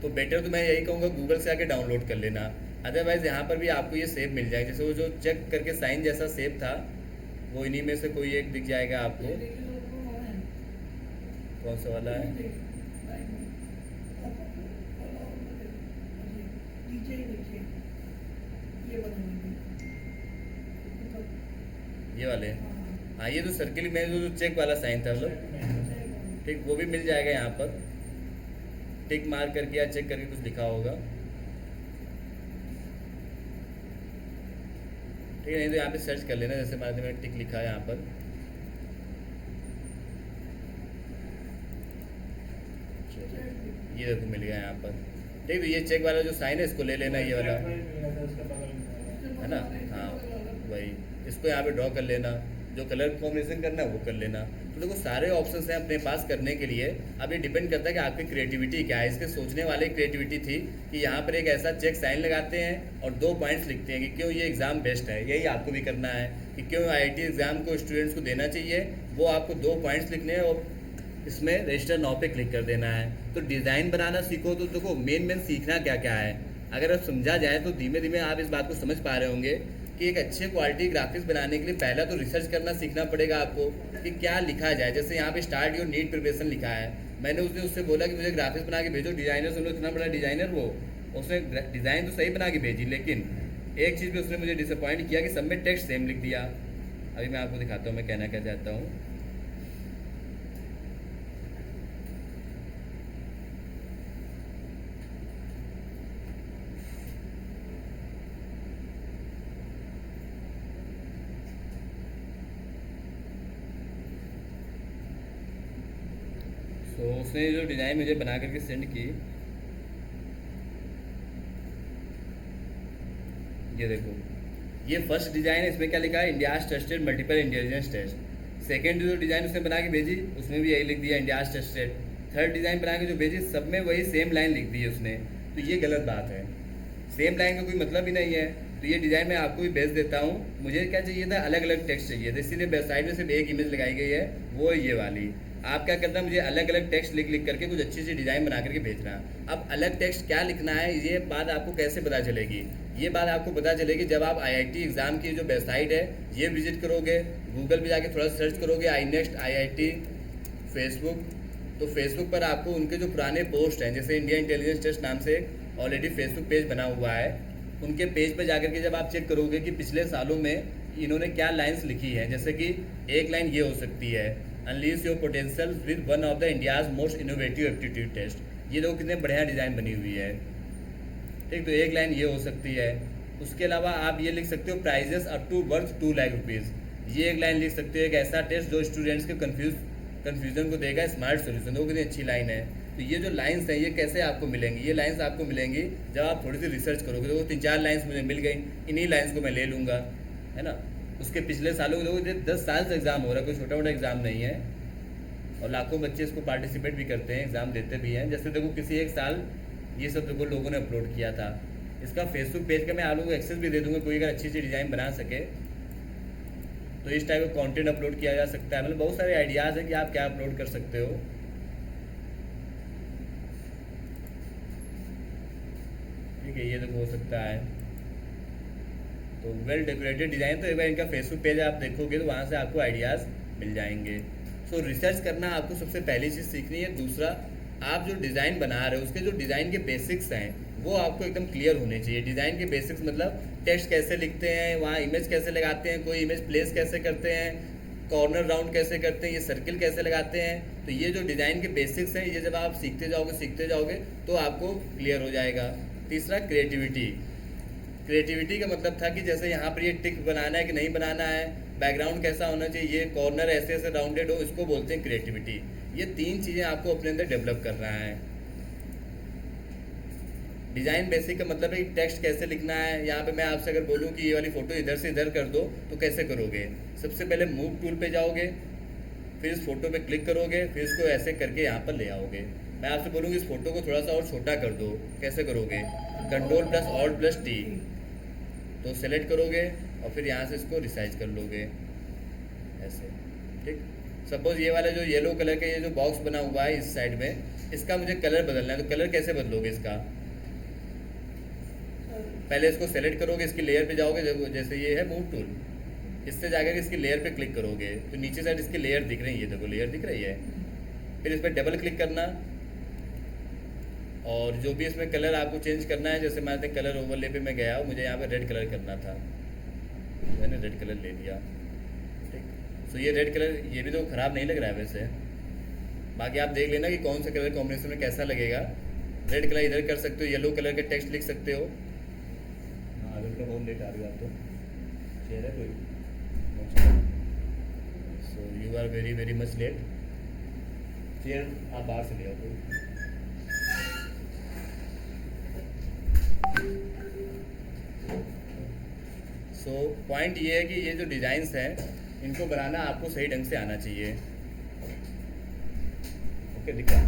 तो बेटर तो मैं यही कहूँगा गूगल से आके डाउनलोड कर लेना, अदरवाइज़ यहाँ पर भी आपको ये शेप मिल जाएगा। जैसे वो जो चेक करके साइन जैसा शेप था, वो इन्हीं में से कोई एक दिख जाएगा आपको। कौन सा वाला है? ये वाले, हाँ, ये तो सर्किल में जो चेक वाला साइन था मतलब, ठीक, वो भी मिल जाएगा यहाँ पर। टिक मार करके या चेक करके कुछ लिखा होगा। ठीक है, नहीं तो यहाँ पे सर्च कर लेना, जैसे मैंने टिक लिखा है यहाँ पर। ये देखो मिल गया यहाँ पर। ठीक, तो ये चेक वाला जो साइन है इसको ले लेना, ये वाला है ना, हाँ वही, इसको यहाँ पे ड्रॉ कर लेना। जो कलर कॉम्बिनेशन करना है वो कर लेना। तो देखो सारे ऑप्शंस हैं अपने पास करने के लिए। अब ये डिपेंड करता है कि आपकी क्रिएटिविटी क्या है। इसके सोचने वाले क्रिएटिविटी थी कि यहाँ पर एक ऐसा चेक साइन लगाते हैं और 2 पॉइंट्स लिखते हैं कि क्यों ये एग्ज़ाम बेस्ट है। यही आपको भी करना है कि क्यों IIT एग्ज़ाम को स्टूडेंट्स को देना चाहिए। वो आपको 2 पॉइंट्स लिखने हैं और इसमें रजिस्टर नाउ पे क्लिक कर देना है। तो डिज़ाइन बनाना सीखो तो देखो मेन सीखना क्या क्या है। अगर अब समझा जाए तो धीमे धीमे आप इस बात को समझ पा रहे होंगे कि एक अच्छे क्वालिटी ग्राफिक्स बनाने के लिए पहला तो रिसर्च करना सीखना पड़ेगा आपको कि क्या लिखा जाए। जैसे यहाँ पे स्टार्ट योर नीट प्रिपरेशन लिखा है, मैंने उस दिन उससे बोला कि मुझे ग्राफिक्स बना के भेजो। डिज़ाइनर से इतना बड़ा डिज़ाइनर वो, उसने डिज़ाइन तो सही बना के भेजी, लेकिन एक चीज़ पे उसने मुझे डिसअपॉइंट किया कि सब में टेक्स्ट सेम लिख दिया। अभी मैं आपको दिखाता हूँ मैं कहना क्या चाहता हूँ। तो उसने जो डिज़ाइन मुझे बना करके सेंड की, ये देखो, ये फर्स्ट डिज़ाइन है। इसमें क्या लिखा है, India's trusted multiple intelligence test. Second जो डिज़ाइन उसने बना के भेजी उसमें भी यही लिख दिया, इंडियाज ट्रस्टेड। थर्ड डिज़ाइन बना के जो भेजी सब में वही सेम लाइन लिख दी है उसने। तो ये गलत बात है। सेम लाइन का कोई मतलब ही नहीं है। तो ये डिज़ाइन मैं आपको भी भेज देता हूँ। मुझे क्या चाहिए था, अलग अलग टेक्स्ट चाहिए था, इसीलिए वेबसाइट में सिर्फ एक इमेज लगाई गई है, वो है ये वाली। आप क्या करना, मुझे अलग अलग टेक्स्ट लिख लिख करके कुछ अच्छी सी डिज़ाइन बना करके भेजना। अब अलग टेक्स्ट क्या लिखना है, ये बात आपको कैसे पता चलेगी? ये बात आपको पता चलेगी जब आप IIT एग्ज़ाम की जो वेबसाइट है ये विजिट करोगे, गूगल पे जाके थोड़ा सर्च करोगे iNext IIT फेसबुक। तो फेसबुक पर आपको उनके जो पुराने पोस्ट हैं, जैसे इंडिया इंटेलिजेंस टेस्ट नाम से ऑलरेडी फेसबुक पेज बना हुआ है, उनके पेज पर जाकर के जब आप चेक करोगे कि पिछले सालों में इन्होंने क्या लाइंस लिखी है, जैसे कि एक लाइन ये हो सकती है, unleash your potential with one of the India's most innovative aptitude test. ये देखो कितने बढ़िया डिज़ाइन बनी हुई है, ठीक। तो एक लाइन ये हो सकती है। उसके अलावा आप ये लिख सकते हो, prizes up to worth 2 lakh rupees. ये एक लाइन लिख सकते हो, एक ऐसा टेस्ट जो स्टूडेंट्स के कन्फ्यूजन को देगा स्मार्ट सोल्यूशन। वो कितनी अच्छी लाइन है। तो ये जो लाइंस हैं ये कैसे आपको मिलेंगी? ये लाइंस आपको मिलेंगी जब आप थोड़ी सी रिसर्च करोगे। तो वो 3-4 लाइंस मुझे मिल गई, इन्हीं लाइंस को मैं ले लूँगा, है ना। उसके पिछले सालों के लोग 10 साल से एग्ज़ाम हो रहा है, कोई छोटा मोटा एग्ज़ाम नहीं है, और लाखों बच्चे इसको पार्टिसिपेट भी करते हैं, एग्ज़ाम देते भी हैं। जैसे देखो किसी एक साल ये सब देखो लोगों ने अपलोड किया था। इसका फेसबुक पेज का मैं आप लोगों को एक्सेस भी दे दूँगा, कोई अगर अच्छी सी डिज़ाइन बना सके तो इस टाइप का कंटेंट अपलोड किया जा सकता है। मतलब बहुत सारे आइडियाज़ हैं कि आप क्या अपलोड कर सकते हो। ठीक है, ये तो हो सकता है। तो वेल डेकोरेटेड डिज़ाइन, तो एक बार इनका फेसबुक पेज आप देखोगे तो वहाँ से आपको आइडियाज़ मिल जाएंगे। सो रिसर्च करना आपको सबसे पहली चीज़ सीखनी है। दूसरा, आप जो डिज़ाइन बना रहे हो उसके जो डिज़ाइन के बेसिक्स हैं वो आपको एकदम क्लियर होने चाहिए। डिज़ाइन के बेसिक्स मतलब टेक्स्ट कैसे लिखते हैं, वहाँ इमेज कैसे लगाते हैं, कोई इमेज प्लेस कैसे करते हैं, कॉर्नर राउंड कैसे करते हैं, ये सर्किल कैसे लगाते हैं। तो ये जो डिज़ाइन के बेसिक्स हैं ये जब आप सीखते जाओगे तो आपको क्लियर हो जाएगा। तीसरा, क्रिएटिविटी। क्रिएटिविटी का मतलब था कि जैसे यहाँ पर ये टिक बनाना है कि नहीं बनाना है, बैकग्राउंड कैसा होना चाहिए, ये कॉर्नर ऐसे ऐसे राउंडेड हो, इसको बोलते हैं क्रिएटिविटी। ये 3 चीज़ें आपको अपने अंदर डेवलप करना है। डिज़ाइन बेसिक का मतलब है टेक्स्ट कैसे लिखना है। यहाँ पे मैं आपसे अगर बोलूँ कि ये वाली फ़ोटो इधर से इधर कर दो तो कैसे करोगे? सबसे पहले मूव टूल पे जाओगे, फिर इस फोटो पे क्लिक करोगे, फिर इसको ऐसे करके यहाँ पर ले आओगे। मैं आपसे बोलूँगी इस फोटो को थोड़ा सा और छोटा कर दो, कैसे करोगे? Ctrl+Alt+T, तो सेलेक्ट करोगे और फिर यहाँ से इसको रिसाइज कर लोगे ऐसे, ठीक। सपोज ये वाला जो येलो कलर का ये जो बॉक्स बना हुआ है इस साइड में, इसका मुझे कलर बदलना है। तो कलर कैसे बदलोगे इसका? पहले इसको सेलेक्ट करोगे, इसकी लेयर पे जाओगे, जैसे ये है मूव टूल, इससे जाकर इसकी लेयर पे क्लिक करोगे तो नीचे साइड इसकी लेयर दिख रही है, देखो लेयर दिख रही है। फिर इस पर डबल क्लिक करना और जो भी इसमें कलर आपको चेंज करना है, जैसे मैंने कलर ओवरले पे मैं गया हूँ, मुझे यहाँ पे रेड कलर करना था, मैंने रेड कलर ले लिया, ठीक। सो ये रेड कलर ये भी तो ख़राब नहीं लग रहा है वैसे। बाकी आप देख लेना कि कौन सा कलर कॉम्बिनेशन में कैसा लगेगा। रेड कलर इधर कर सकते हो, येलो कलर का टेक्स्ट लिख सकते हो। हाँ अगर बहुत लेट आ रही हो आप तो चेहरा कोई, so you are very very much late. Chair आप बाहर से ले आओ कोई। सो पॉइंट ये है कि ये जो डिज़ाइंस हैं इनको बनाना आपको सही ढंग से आना चाहिए। ओके दिखा।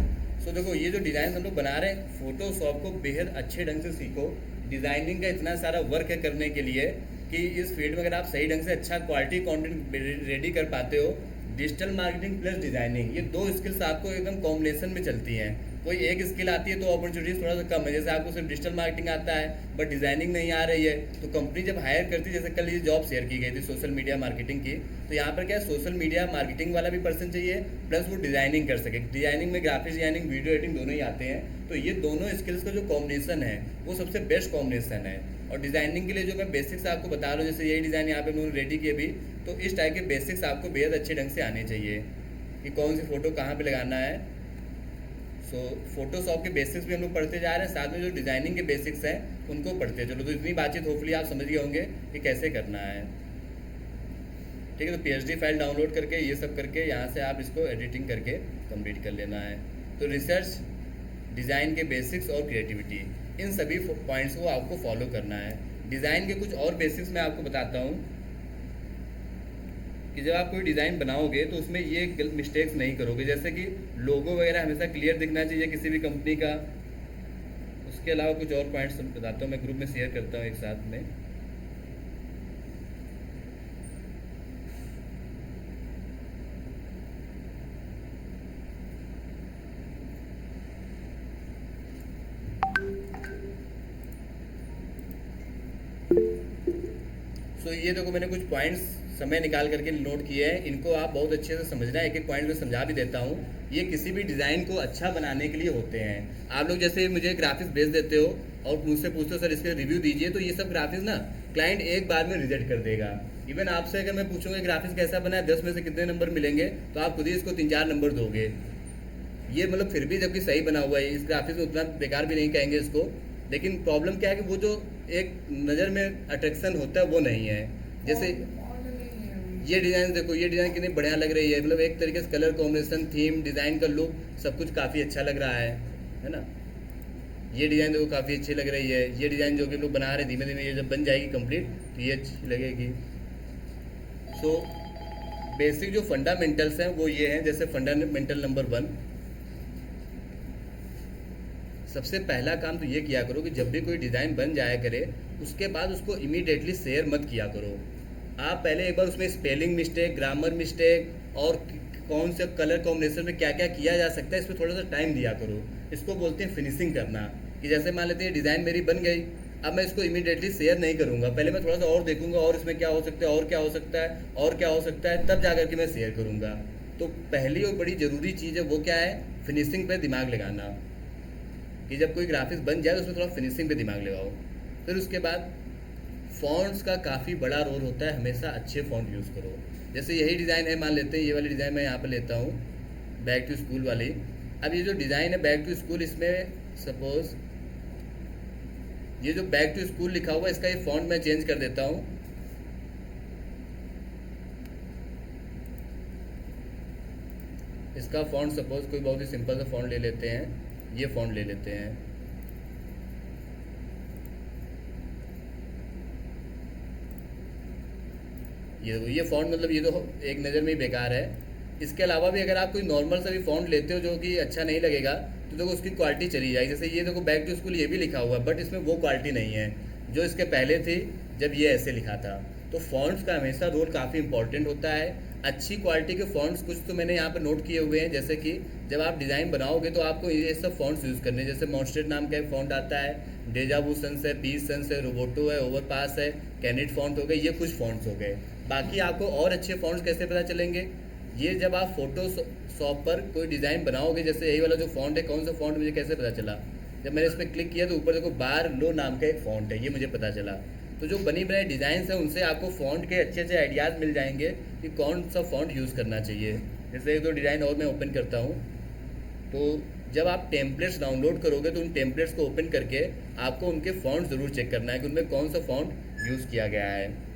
सो देखो ये जो डिज़ाइन हम लोग बना रहे हैं, फोटोशॉप को बेहद अच्छे ढंग से सीखो। डिज़ाइनिंग का इतना सारा वर्क है करने के लिए कि इस फील्ड में अगर आप सही ढंग से अच्छा क्वालिटी कंटेंट रेडी कर पाते हो, डिजिटल मार्केटिंग प्लस डिज़ाइनिंग, ये 2 स्किल्स आपको एकदम कॉम्बिनेशन में चलती हैं। कोई एक स्किल आती है तो अपॉर्चुनिटीज थोड़ा सा कम है। जैसे आपको सिर्फ डिजिटल मार्केटिंग आता है बट डिज़ाइनिंग नहीं आ रही है, तो कंपनी जब हायर करती है, जैसे कल ये जॉब शेयर की गई थी सोशल मीडिया मार्केटिंग की, तो यहाँ पर क्या है, सोशल मीडिया मार्केटिंग वाला भी पर्सन चाहिए प्लस वो डिज़ाइनिंग कर सके। डिज़ाइनिंग में ग्राफिक्स डिज़ाइनिंग, वीडियो एडिटिंग दोनों ही आते हैं। तो ये दोनों स्किल्स का जो कॉम्बिनेशन है वो सबसे बेस्ट कॉम्बिनेशन है। और डिज़ाइनिंग के लिए जो मैं बेसिक्स आपको बता रहा हूँ, जैसे यही डिज़ाइन यहाँ पे उन्होंने रेडी किए भी, तो इस टाइप के बेसिक्स आपको बेहद अच्छे ढंग से आने चाहिए कि कौन सी फ़ोटो कहाँ पे लगाना है। सो फोटोशॉप के बेसिक्स भी हम लोग पढ़ते जा रहे हैं, साथ में जो डिज़ाइनिंग के बेसिक्स हैं उनको पढ़ते चलो। तो इतनी बातचीत होपफुली आप समझ गए होंगे कि कैसे करना है, ठीक है। तो PhD फाइल डाउनलोड करके ये सब करके यहाँ से आप इसको एडिटिंग करके कंप्लीट कर लेना है। तो रिसर्च, डिज़ाइन के बेसिक्स और क्रिएटिविटी, इन सभी पॉइंट्स को आपको फॉलो करना है। डिज़ाइन के कुछ और बेसिक्स मैं आपको बताता हूँ कि जब आप कोई डिज़ाइन बनाओगे तो उसमें ये मिस्टेक्स नहीं करोगे। जैसे कि लोगो वगैरह हमेशा क्लियर दिखना चाहिए किसी भी कंपनी का। इसके अलावा कुछ और पॉइंट्स बताता हूँ, मैं ग्रुप में शेयर करता हूँ एक साथ में। सो ये देखो मैंने कुछ पॉइंट्स समय निकाल करके नोट किए हैं, इनको आप बहुत अच्छे से समझना है। एक एक पॉइंट में समझा भी देता हूँ। ये किसी भी डिज़ाइन को अच्छा बनाने के लिए होते हैं। आप लोग जैसे मुझे ग्राफिक्स भेज देते हो और मुझसे पूछते हो सर इसके रिव्यू दीजिए, तो ये सब ग्राफिक्स ना क्लाइंट एक बार में रिजेक्ट कर देगा। इवन आपसे अगर मैं पूछूंगा ग्राफिक्स कैसा बना है, 10 में से कितने नंबर मिलेंगे, तो आप खुद ही इसको 3-4 नंबर दोगे। ये मतलब फिर भी जबकि सही बना हुआ है, इस ग्राफिक्स में उतना बेकार भी नहीं कहेंगे इसको। लेकिन प्रॉब्लम क्या है कि वो जो एक नज़र में अट्रैक्शन होता है वो नहीं है। जैसे Font नहीं है अभी। ये डिज़ाइन देखो, ये डिज़ाइन कितनी बढ़िया लग रही है, मतलब एक तरीके से कलर कॉम्बिनेशन, थीम, डिज़ाइन का लुक सब कुछ काफ़ी अच्छा लग रहा है ना। ये डिज़ाइन देखो काफ़ी अच्छी लग रही है। ये डिज़ाइन जो कि लोग बना रहे धीमे धीमे, ये जब बन जाएगी कंप्लीट तो ये अच्छी लगेगी। सो बेसिक जो फंडामेंटल्स हैं वो ये हैं। जैसे फंडामेंटल नंबर 1, सबसे पहला काम तो ये किया करो कि जब भी कोई डिज़ाइन बन जाया करे उसके बाद उसको इमीडिएटली शेयर मत किया करो। आप पहले एक बार उसमें स्पेलिंग मिस्टेक, ग्रामर मिस्टेक और कौन से कलर कॉम्बिनेशन में क्या क्या किया जा सकता है, इस पर थोड़ा सा टाइम दिया करो। इसको बोलते हैं फिनिशिंग करना। कि जैसे मान लेते हैं डिज़ाइन मेरी बन गई, अब मैं इसको इमीडिएटली शेयर नहीं करूँगा, पहले मैं थोड़ा सा और देखूँगा और इसमें क्या हो सकता है और क्या हो सकता है और क्या हो सकता है, तब जा करके मैं शेयर करूँगा। तो पहली और बड़ी ज़रूरी चीज़ है वो क्या है, फिनिशिंग पर दिमाग लगाना। कि जब कोई ग्राफिक्स बन जाए तो उसमें थोड़ा फिनिशिंग पे दिमाग लगाओ। फिर उसके बाद फ़ॉन्ट्स का काफ़ी बड़ा रोल होता है, हमेशा अच्छे फ़ॉन्ट यूज़ करो। जैसे यही डिज़ाइन है, मान लेते हैं ये वाली डिज़ाइन मैं यहाँ पर लेता हूँ, बैक टू स्कूल वाली। अब ये जो डिज़ाइन है बैक टू स्कूल, इसमें सपोज़ ये जो बैक टू स्कूल लिखा हुआ है इसका ये फ़ॉन्ट मैं चेंज कर देता हूँ। इसका फ़ॉन्ट सपोज़ कोई बहुत ही सिंपल सा फ़ॉन्ट ले लेते हैं, ये फ़ॉन्ट ले लेते हैं। ये फ़ॉन्ट मतलब ये तो एक नज़र में ही बेकार है। इसके अलावा भी अगर आप कोई नॉर्मल सा भी फ़ॉन्ट लेते हो जो कि अच्छा नहीं लगेगा तो देखो उसकी क्वालिटी चली जाएगी। जैसे ये देखो बैक टू स्कूल ये भी लिखा हुआ है बट इसमें वो क्वालिटी नहीं है जो इसके पहले थी जब ये ऐसे लिखा था। तो फ़ॉन्ट्स का हमेशा रोल काफ़ी इंपॉर्टेंट होता है। अच्छी क्वालिटी के फ़ॉन्ट्स कुछ तो मैंने यहाँ पर नोट किए हुए हैं, जैसे कि जब आप डिज़ाइन बनाओगे तो आपको ये सब फ़ॉन्ट्स यूज़ करने, जैसे मॉन्स्टेड नाम का एक फ़ॉन्ट आता है, डेजावू सन्स है, पीस सन्स है, रोबोटो है, ओवरपास है, कैनिट फ़ॉन्ट हो गए, ये कुछ फ़ॉन्ट्स हो गए। बाकी आपको और अच्छे फ़ॉन्ट्स कैसे पता चलेंगे, ये जब आप फोटोशॉप पर कोई डिज़ाइन बनाओगे, जैसे यही वाला जो फ़ॉन्ट है, कौन सा फ़ॉन्ट मुझे कैसे पता चला, जब मैंने इस पर क्लिक किया तो ऊपर देखो बार लो नाम का एक फ़ॉन्ट है, ये मुझे पता चला। तो जो बनी बनाई डिज़ाइंस हैं उनसे आपको फ़ॉन्ट के अच्छे अच्छे आइडियाज़ मिल जाएंगे कि कौन सा फ़ॉन्ट यूज़ करना चाहिए। जैसे एक दो डिज़ाइन और मैं ओपन करता हूँ, तो जब आप टेम्पलेट्स डाउनलोड करोगे तो उन टेम्पलेट्स को ओपन करके आपको उनके फ़ॉन्ट ज़रूर चेक करना है कि उनमें कौन सा फ़ॉन्ट यूज़ किया गया है।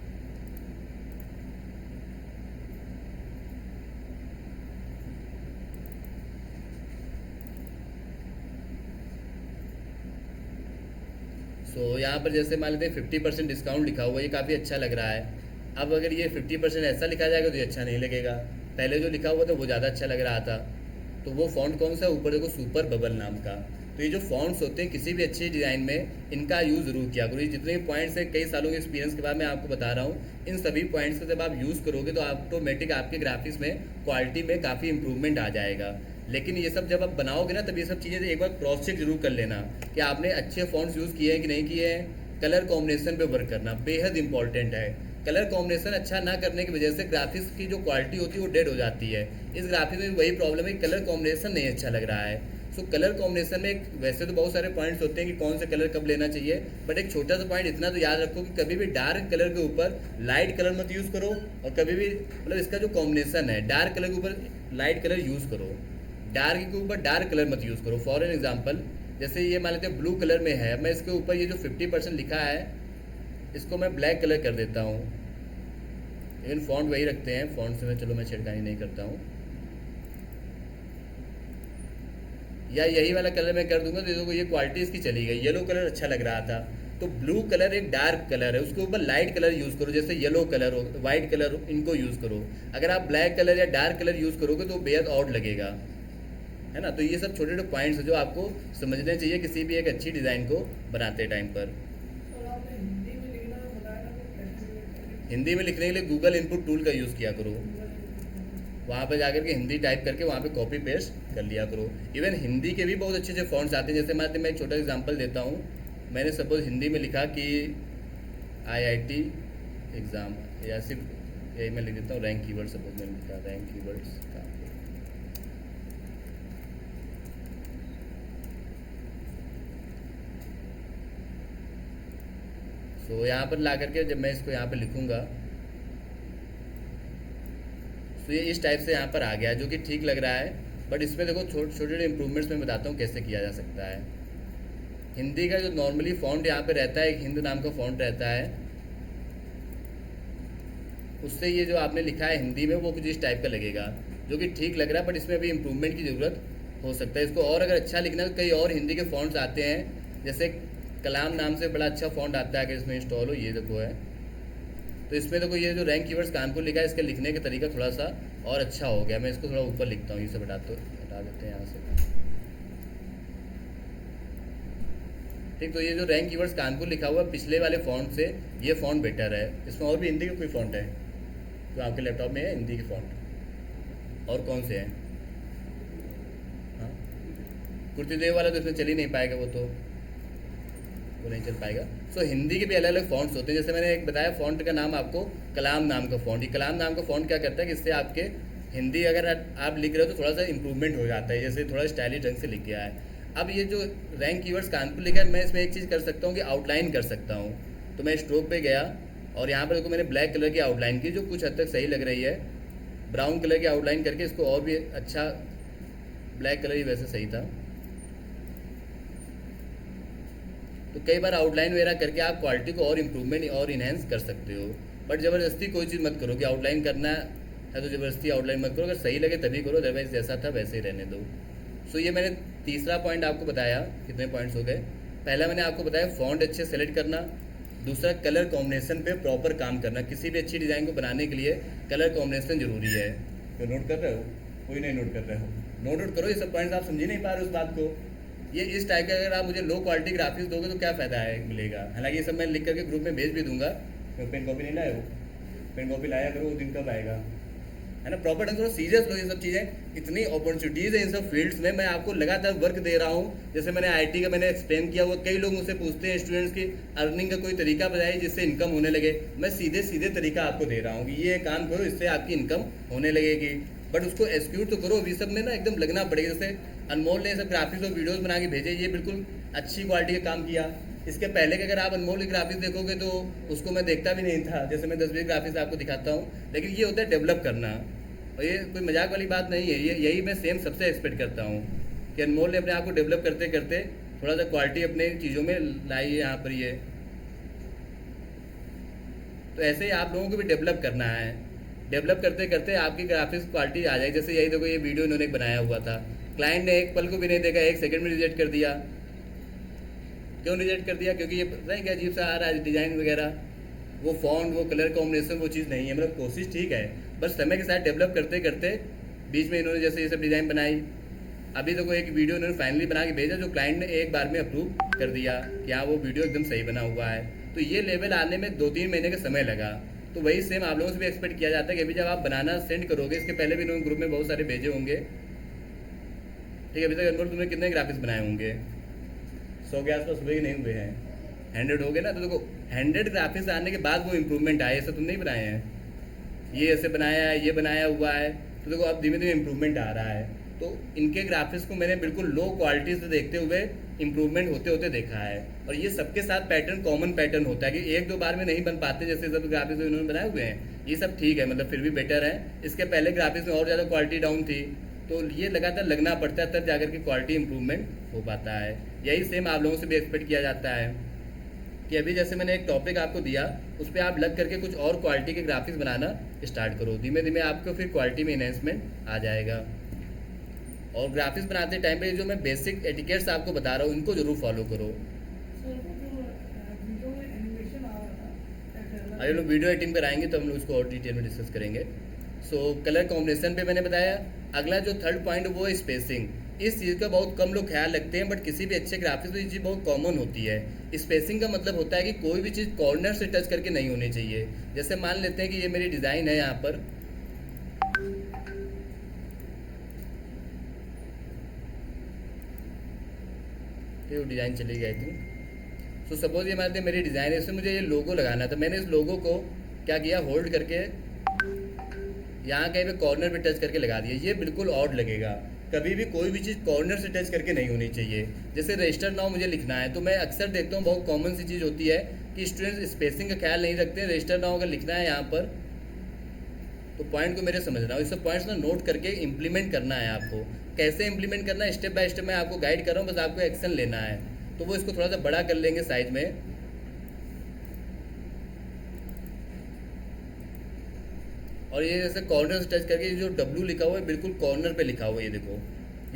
तो यहाँ पर जैसे मान लेते हैं 50% डिस्काउंट लिखा हुआ है, ये काफ़ी अच्छा लग रहा है। अब अगर ये 50% ऐसा लिखा जाएगा तो ये अच्छा नहीं लगेगा। पहले जो लिखा हुआ था वो ज़्यादा अच्छा लग रहा था। तो वो फ़ॉन्ट कौन सा है, ऊपर देखो सुपर बबल नाम का। तो ये जो फ़ॉन्ट्स होते हैं किसी भी अच्छे डिज़ाइन में इनका यूज़ ज़रूर किया करो। ये जितने भी पॉइंट्स हैं, कई सालों के एक्सपीरियंस के बाद मैं आपको बता रहा हूँ, इन सभी पॉइंट्स को जब आप यूज़ करोगे तो ऑटोमेटिक आपके ग्राफिक्स में क्वालिटी में काफ़ी इंप्रूवमेंट आ जाएगा। लेकिन ये सब जब आप बनाओगे ना तब ये सब चीज़ें एक बार क्रॉस चेक जरूर कर लेना कि आपने अच्छे फ़ॉन्ट्स यूज़ किए हैं कि नहीं किए हैं। कलर कॉम्बिनेशन पे वर्क करना बेहद इंपॉर्टेंट है। कलर कॉम्बिनेशन अच्छा ना करने की वजह से ग्राफिक्स की जो क्वालिटी होती है वो डेड हो जाती है। इस ग्राफिक्स में वही प्रॉब्लम है, कलर कॉम्बिनेशन नहीं अच्छा लग रहा है। सो कलर कॉम्बिनेशन में वैसे तो बहुत सारे पॉइंट्स होते हैं कि कौन सा कलर कब लेना चाहिए, बट एक छोटा सा पॉइंट इतना तो याद रखो कि कभी भी डार्क कलर के ऊपर लाइट कलर मत यूज़ करो, और कभी भी मतलब इसका जो कॉम्बिनेशन है डार्क कलर के ऊपर लाइट कलर यूज़ करो, डार्क के ऊपर डार्क कलर मत यूज़ करो। फॉर एन एग्जांपल जैसे ये मान लेते हैं ब्लू कलर में है, मैं इसके ऊपर ये जो 50% लिखा है इसको मैं ब्लैक कलर कर देता हूँ। इवन फॉन्ट वही रखते हैं, फॉन्ट से मैं चलो मैं छिड़कानी नहीं करता हूँ, या यही वाला कलर मैं कर दूंगा तो देखो ये क्वालिटी इसकी चली गई। येलो कलर अच्छा लग रहा था, तो ब्लू कलर एक डार्क कलर है, उसके ऊपर लाइट कलर यूज़ करो, जैसे येलो कलर हो, वाइट कलर हो, इनको यूज़ करो। अगर आप ब्लैक कलर या डार्क कलर यूज़ करोगे तो बेहद ऑड लगेगा, है ना। तो ये सब छोटे छोटे पॉइंट्स जो आपको समझने चाहिए किसी भी एक अच्छी डिज़ाइन को बनाते टाइम पर। सर आपने हिंदी में लिखना बताया ना कि कैसे हिंदी में लिखने के लिए गूगल इनपुट टूल का यूज़ किया करो, वहाँ पर जाकर के हिंदी टाइप करके वहाँ पे कॉपी पेस्ट कर लिया करो। इवन हिंदी के भी बहुत अच्छे अच्छे फॉन्ट्स आते हैं, जैसे मैं एक छोटा एग्जांपल देता हूँ। मैंने सपोज हिंदी में लिखा कि IIT एग्ज़ाम, या सिर्फ यही मैं लिख देता हूँ रैंक कीवर्ड, सपोज मैंने लिखा रैंक कीवर्ड्स का। तो यहाँ पर ला करके जब मैं इसको यहाँ पर लिखूँगा तो ये इस टाइप से यहाँ पर आ गया, जो कि ठीक लग रहा है। बट इसमें देखो छोटे छोटे इम्प्रूवमेंट्स मैं बताता हूँ कैसे किया जा सकता है। हिंदी का जो नॉर्मली फॉन्ट यहाँ पे रहता है, एक हिंद नाम का फॉन्ट रहता है, उससे ये जो आपने लिखा है हिंदी में वो कुछ इस टाइप का लगेगा, जो कि ठीक लग रहा है। बट इसमें भी इम्प्रूवमेंट की ज़रूरत हो सकता है। इसको और अगर अच्छा लिखना है तो कई और हिंदी के फॉन्ट्स आते हैं, जैसे कलाम नाम से बड़ा अच्छा फॉन्ट आता है, अगर इसमें इंस्टॉल हो, ये देखो है। तो इसमें देखो ये जो रैंक कीवर्ड्स कानपुर लिखा है, इसके लिखने का तरीका थोड़ा सा और अच्छा हो गया। मैं इसको थोड़ा ऊपर लिखता हूँ, ये सब हटा देते हैं यहाँ से। ठीक, तो ये जो रैंक कीवर्ड्स कानपुर लिखा हुआ है पिछले वाले फॉन्ट से ये फॉन्ट बेटर है। इसमें और भी हिंदी के कोई फॉन्ट है जो आपके लैपटॉप में है हिंदी के फॉन्ट, और कौन से हैं? हाँ, कुर्तीदेव वाला तो इसमें चल ही नहीं पाएगा, वो नहीं चल पाएगा। सो हिंदी के भी अलग अलग फॉन्ट्स होते हैं। जैसे मैंने एक बताया फॉन्ट का नाम आपको, कलाम नाम का फॉन्ट। ये कलाम नाम का फॉन्ट क्या करता है कि इससे आपके हिंदी अगर आप लिख रहे हो तो थोड़ा सा इंप्रूवमेंट हो जाता है, जैसे थोड़ा स्टाइलिश ढंग से लिख गया है। अब ये जो रैंक कीवर्ड्स कानपुर लिखा है, मैं इसमें एक चीज़ कर सकता हूँ कि आउटलाइन कर सकता हूँ। तो मैं स्ट्रोक पे गया और यहाँ पर देखो मैंने ब्लैक कलर की आउटलाइन की, जो कुछ हद तक सही लग रही है। ब्राउन कलर की आउटलाइन करके इसको और भी अच्छा, ब्लैक कलर ही वैसे सही था। तो कई बार आउटलाइन वगैरह करके आप क्वालिटी को और इम्प्रूवमेंट और इन्हेंस कर सकते हो। बट ज़बरदस्ती कोई चीज़ मत करो कि आउटलाइन करना है तो ज़बरदस्ती आउटलाइन मत करो, अगर सही लगे तभी करो, अदरवाइज जैसा था वैसे ही रहने दो। सो ये मैंने तीसरा पॉइंट आपको बताया। कितने पॉइंट्स हो गए? पहला मैंने आपको बताया फॉन्ट अच्छे सेलेक्ट करना, दूसरा कलर कॉम्बिनेशन पे प्रॉपर काम करना। किसी भी अच्छी डिज़ाइन को बनाने के लिए कलर कॉम्बिनेशन जरूरी है। तो नोट कर रहे हो? कोई नहीं नोट कर रहे हो? नोट करो, ये सब पॉइंट्स आप समझ नहीं पा रहे उस बात को। ये इस टाइप का अगर आप मुझे लो क्वालिटी ग्राफिक्स दोगे तो क्या फ़ायदा है मिलेगा। हालांकि ये सब मैं लिख करके ग्रुप में भेज भी दूंगा। तो पेन कॉपी नहीं लाए हो? पेन कॉपी लाया करो, वो दिन कब आएगा, है ना। प्रॉपर ढंग से सीरियस लो ये सब चीज़ें। इतनी अपॉर्चुनिटीज़ है इन सब फील्ड्स में, मैं आपको लगातार वर्क दे रहा हूँ। जैसे मैंने IIT का मैंने एक्सप्लेन किया, वो कई लोग मुझसे पूछते हैं स्टूडेंट्स की अर्निंग का कोई तरीका बताइए जिससे इनकम होने लगे। मैं सीधे सीधे तरीका आपको दे रहा हूँ कि ये काम करो, इससे आपकी इनकम होने लगेगी। बट उसको एक्सिक्यूट तो करो। ये सब में ना एकदम लगना पड़ेगा। जैसे अनमोल ने सब ग्राफिक्स और वीडियोस बना के भेजे, ये बिल्कुल अच्छी क्वालिटी का काम किया। इसके पहले के अगर आप अनमोल के ग्राफिक्स देखोगे तो उसको मैं देखता भी नहीं था। जैसे मैं 10-20 ग्राफिक्स आपको दिखाता हूँ, लेकिन ये होता है डेवलप करना, और ये कोई मजाक वाली बात नहीं है। ये यही मैं सेम सबसे एक्सपेक्ट करता हूँ कि अनमोल ने अपने आप को डेवलप करते करते थोड़ा सा क्वालिटी अपने चीज़ों में लाई है यहाँ पर। ये तो ऐसे ही आप लोगों को भी डेवलप करना है। डेवलप करते करते आपकी ग्राफिक्स क्वालिटी आ जाएगी। जैसे यही देखो, ये वीडियो इन्होंने बनाया हुआ था, क्लाइंट ने एक पल को भी नहीं देखा, 1 सेकंड में रिजेक्ट कर दिया। क्यों रिजेक्ट कर दिया? क्योंकि ये पता नहीं क्या अजीब सा आ रहा है डिज़ाइन वगैरह, वो फॉन्ट, वो कलर कॉम्बिनेशन, वो चीज़ नहीं है। मतलब कोशिश ठीक है, बस समय के साथ डेवलप करते करते बीच में इन्होंने जैसे ये सब डिज़ाइन बनाई। अभी तो कोई एक वीडियो इन्होंने फाइनली बना के भेजा जो क्लाइंट ने एक बार में अप्रूव कर दिया कि हाँ वो वीडियो एकदम सही बना हुआ है। तो ये लेवल आने में 2-3 महीने का समय लगा। तो वही सेम आप लोगों से भी एक्सपेक्ट किया जाता है कि अभी जब आप बनाना सेंड करोगे, इसके पहले भी इन्होंने ग्रुप में बहुत सारे भेजे होंगे, ठीक है। अभी तक अनमोल तुमने कितने ग्राफिक्स बनाए होंगे? 100 के आसपास हुए ही नहीं हुए हैं? 100 हो गए ना। तो देखो 100 ग्राफिक्स आने के बाद वो इम्प्रूवमेंट आए, ऐसा तुम नहीं बनाए हैं, ये ऐसे बनाया है, ये बनाया हुआ है। तो देखो अब धीमे धीमे इम्प्रूवमेंट आ रहा है। तो इनके ग्राफिक्स को मैंने बिल्कुल लो क्वालिटी से देखते हुए इम्प्रूवमेंट होते होते देखा है। और ये सबके साथ पैटर्न कॉमन पैटर्न होता है कि 1-2 बार में नहीं बन पाते। जैसे सब ग्राफिक्स इन्होंने बनाए हुए हैं, ये सब ठीक है, मतलब फिर भी बेटर है। इसके पहले ग्राफिक्स में और ज़्यादा क्वालिटी डाउन थी, तो ये लगातार लगना पड़ता है, तब जाकर के क्वालिटी इंप्रूवमेंट हो पाता है। यही सेम आप लोगों से भी एक्सपेक्ट किया जाता है कि अभी जैसे मैंने एक टॉपिक आपको दिया, उस पर आप लग करके कुछ और क्वालिटी के ग्राफिक्स बनाना स्टार्ट करो। धीमे धीमे आपको फिर क्वालिटी में इन्हेंसमेंट आ जाएगा। और ग्राफिक्स बनाते टाइम पे जो मैं बेसिक एटिकेट्स आपको बता रहा हूँ, इनको जरूर फॉलो करो। सर वो जो वीडियो में एनिमेशन आ रहा था, अरे लोग वीडियो एडिटिंग पर आएंगे तो हम लोग उसको और डिटेल में डिस्कस करेंगे। सो कलर कॉम्बिनेशन पे मैंने बताया। अगला जो थर्ड पॉइंट वो है स्पेसिंग। इस चीज़ का बहुत कम लोग ख्याल रखते हैं, बट किसी भी अच्छे ग्राफिक्स में ये चीज़ बहुत कॉमन होती है। स्पेसिंग का मतलब होता है कि कोई भी चीज़ कॉर्नर से टच करके नहीं होनी चाहिए। जैसे मान लेते हैं कि ये मेरी डिज़ाइन है, यहाँ पर तो डिज़ाइन चली गई थी। सो सपोज ये मान मेरी डिज़ाइन है, इसमें मुझे ये लोगो लगाना था। मैंने इस लोगो को क्या किया, होल्ड करके यहाँ कहीं पे कॉर्नर पे टच करके लगा दिया। ये बिल्कुल ऑड लगेगा। कभी भी कोई भी चीज़ कॉर्नर से टच करके नहीं होनी चाहिए। जैसे रजिस्टर नाउ मुझे लिखना है, तो मैं अक्सर देखता हूँ बहुत कॉमन सी चीज़ होती है कि स्टूडेंट्स स्पेसिंग का ख्याल नहीं रखते हैं। रजिस्टर नाउ अगर लिखना है यहाँ पर, तो पॉइंट को मेरे समझना हो, इस सब पॉइंट्स ना नोट करके इम्प्लीमेंट करना है आपको। कैसे इम्प्लीमेंट करना है, स्टेप बाय स्टेप मैं आपको गाइड कर रहा हूँ, बस आपको एक्शन लेना है। तो वो इसको थोड़ा सा बड़ा कर लेंगे साइज में, और ये जैसे कॉर्नर से टच करके जो W लिखा हुआ है बिल्कुल कॉर्नर पे लिखा हुआ है, ये देखो।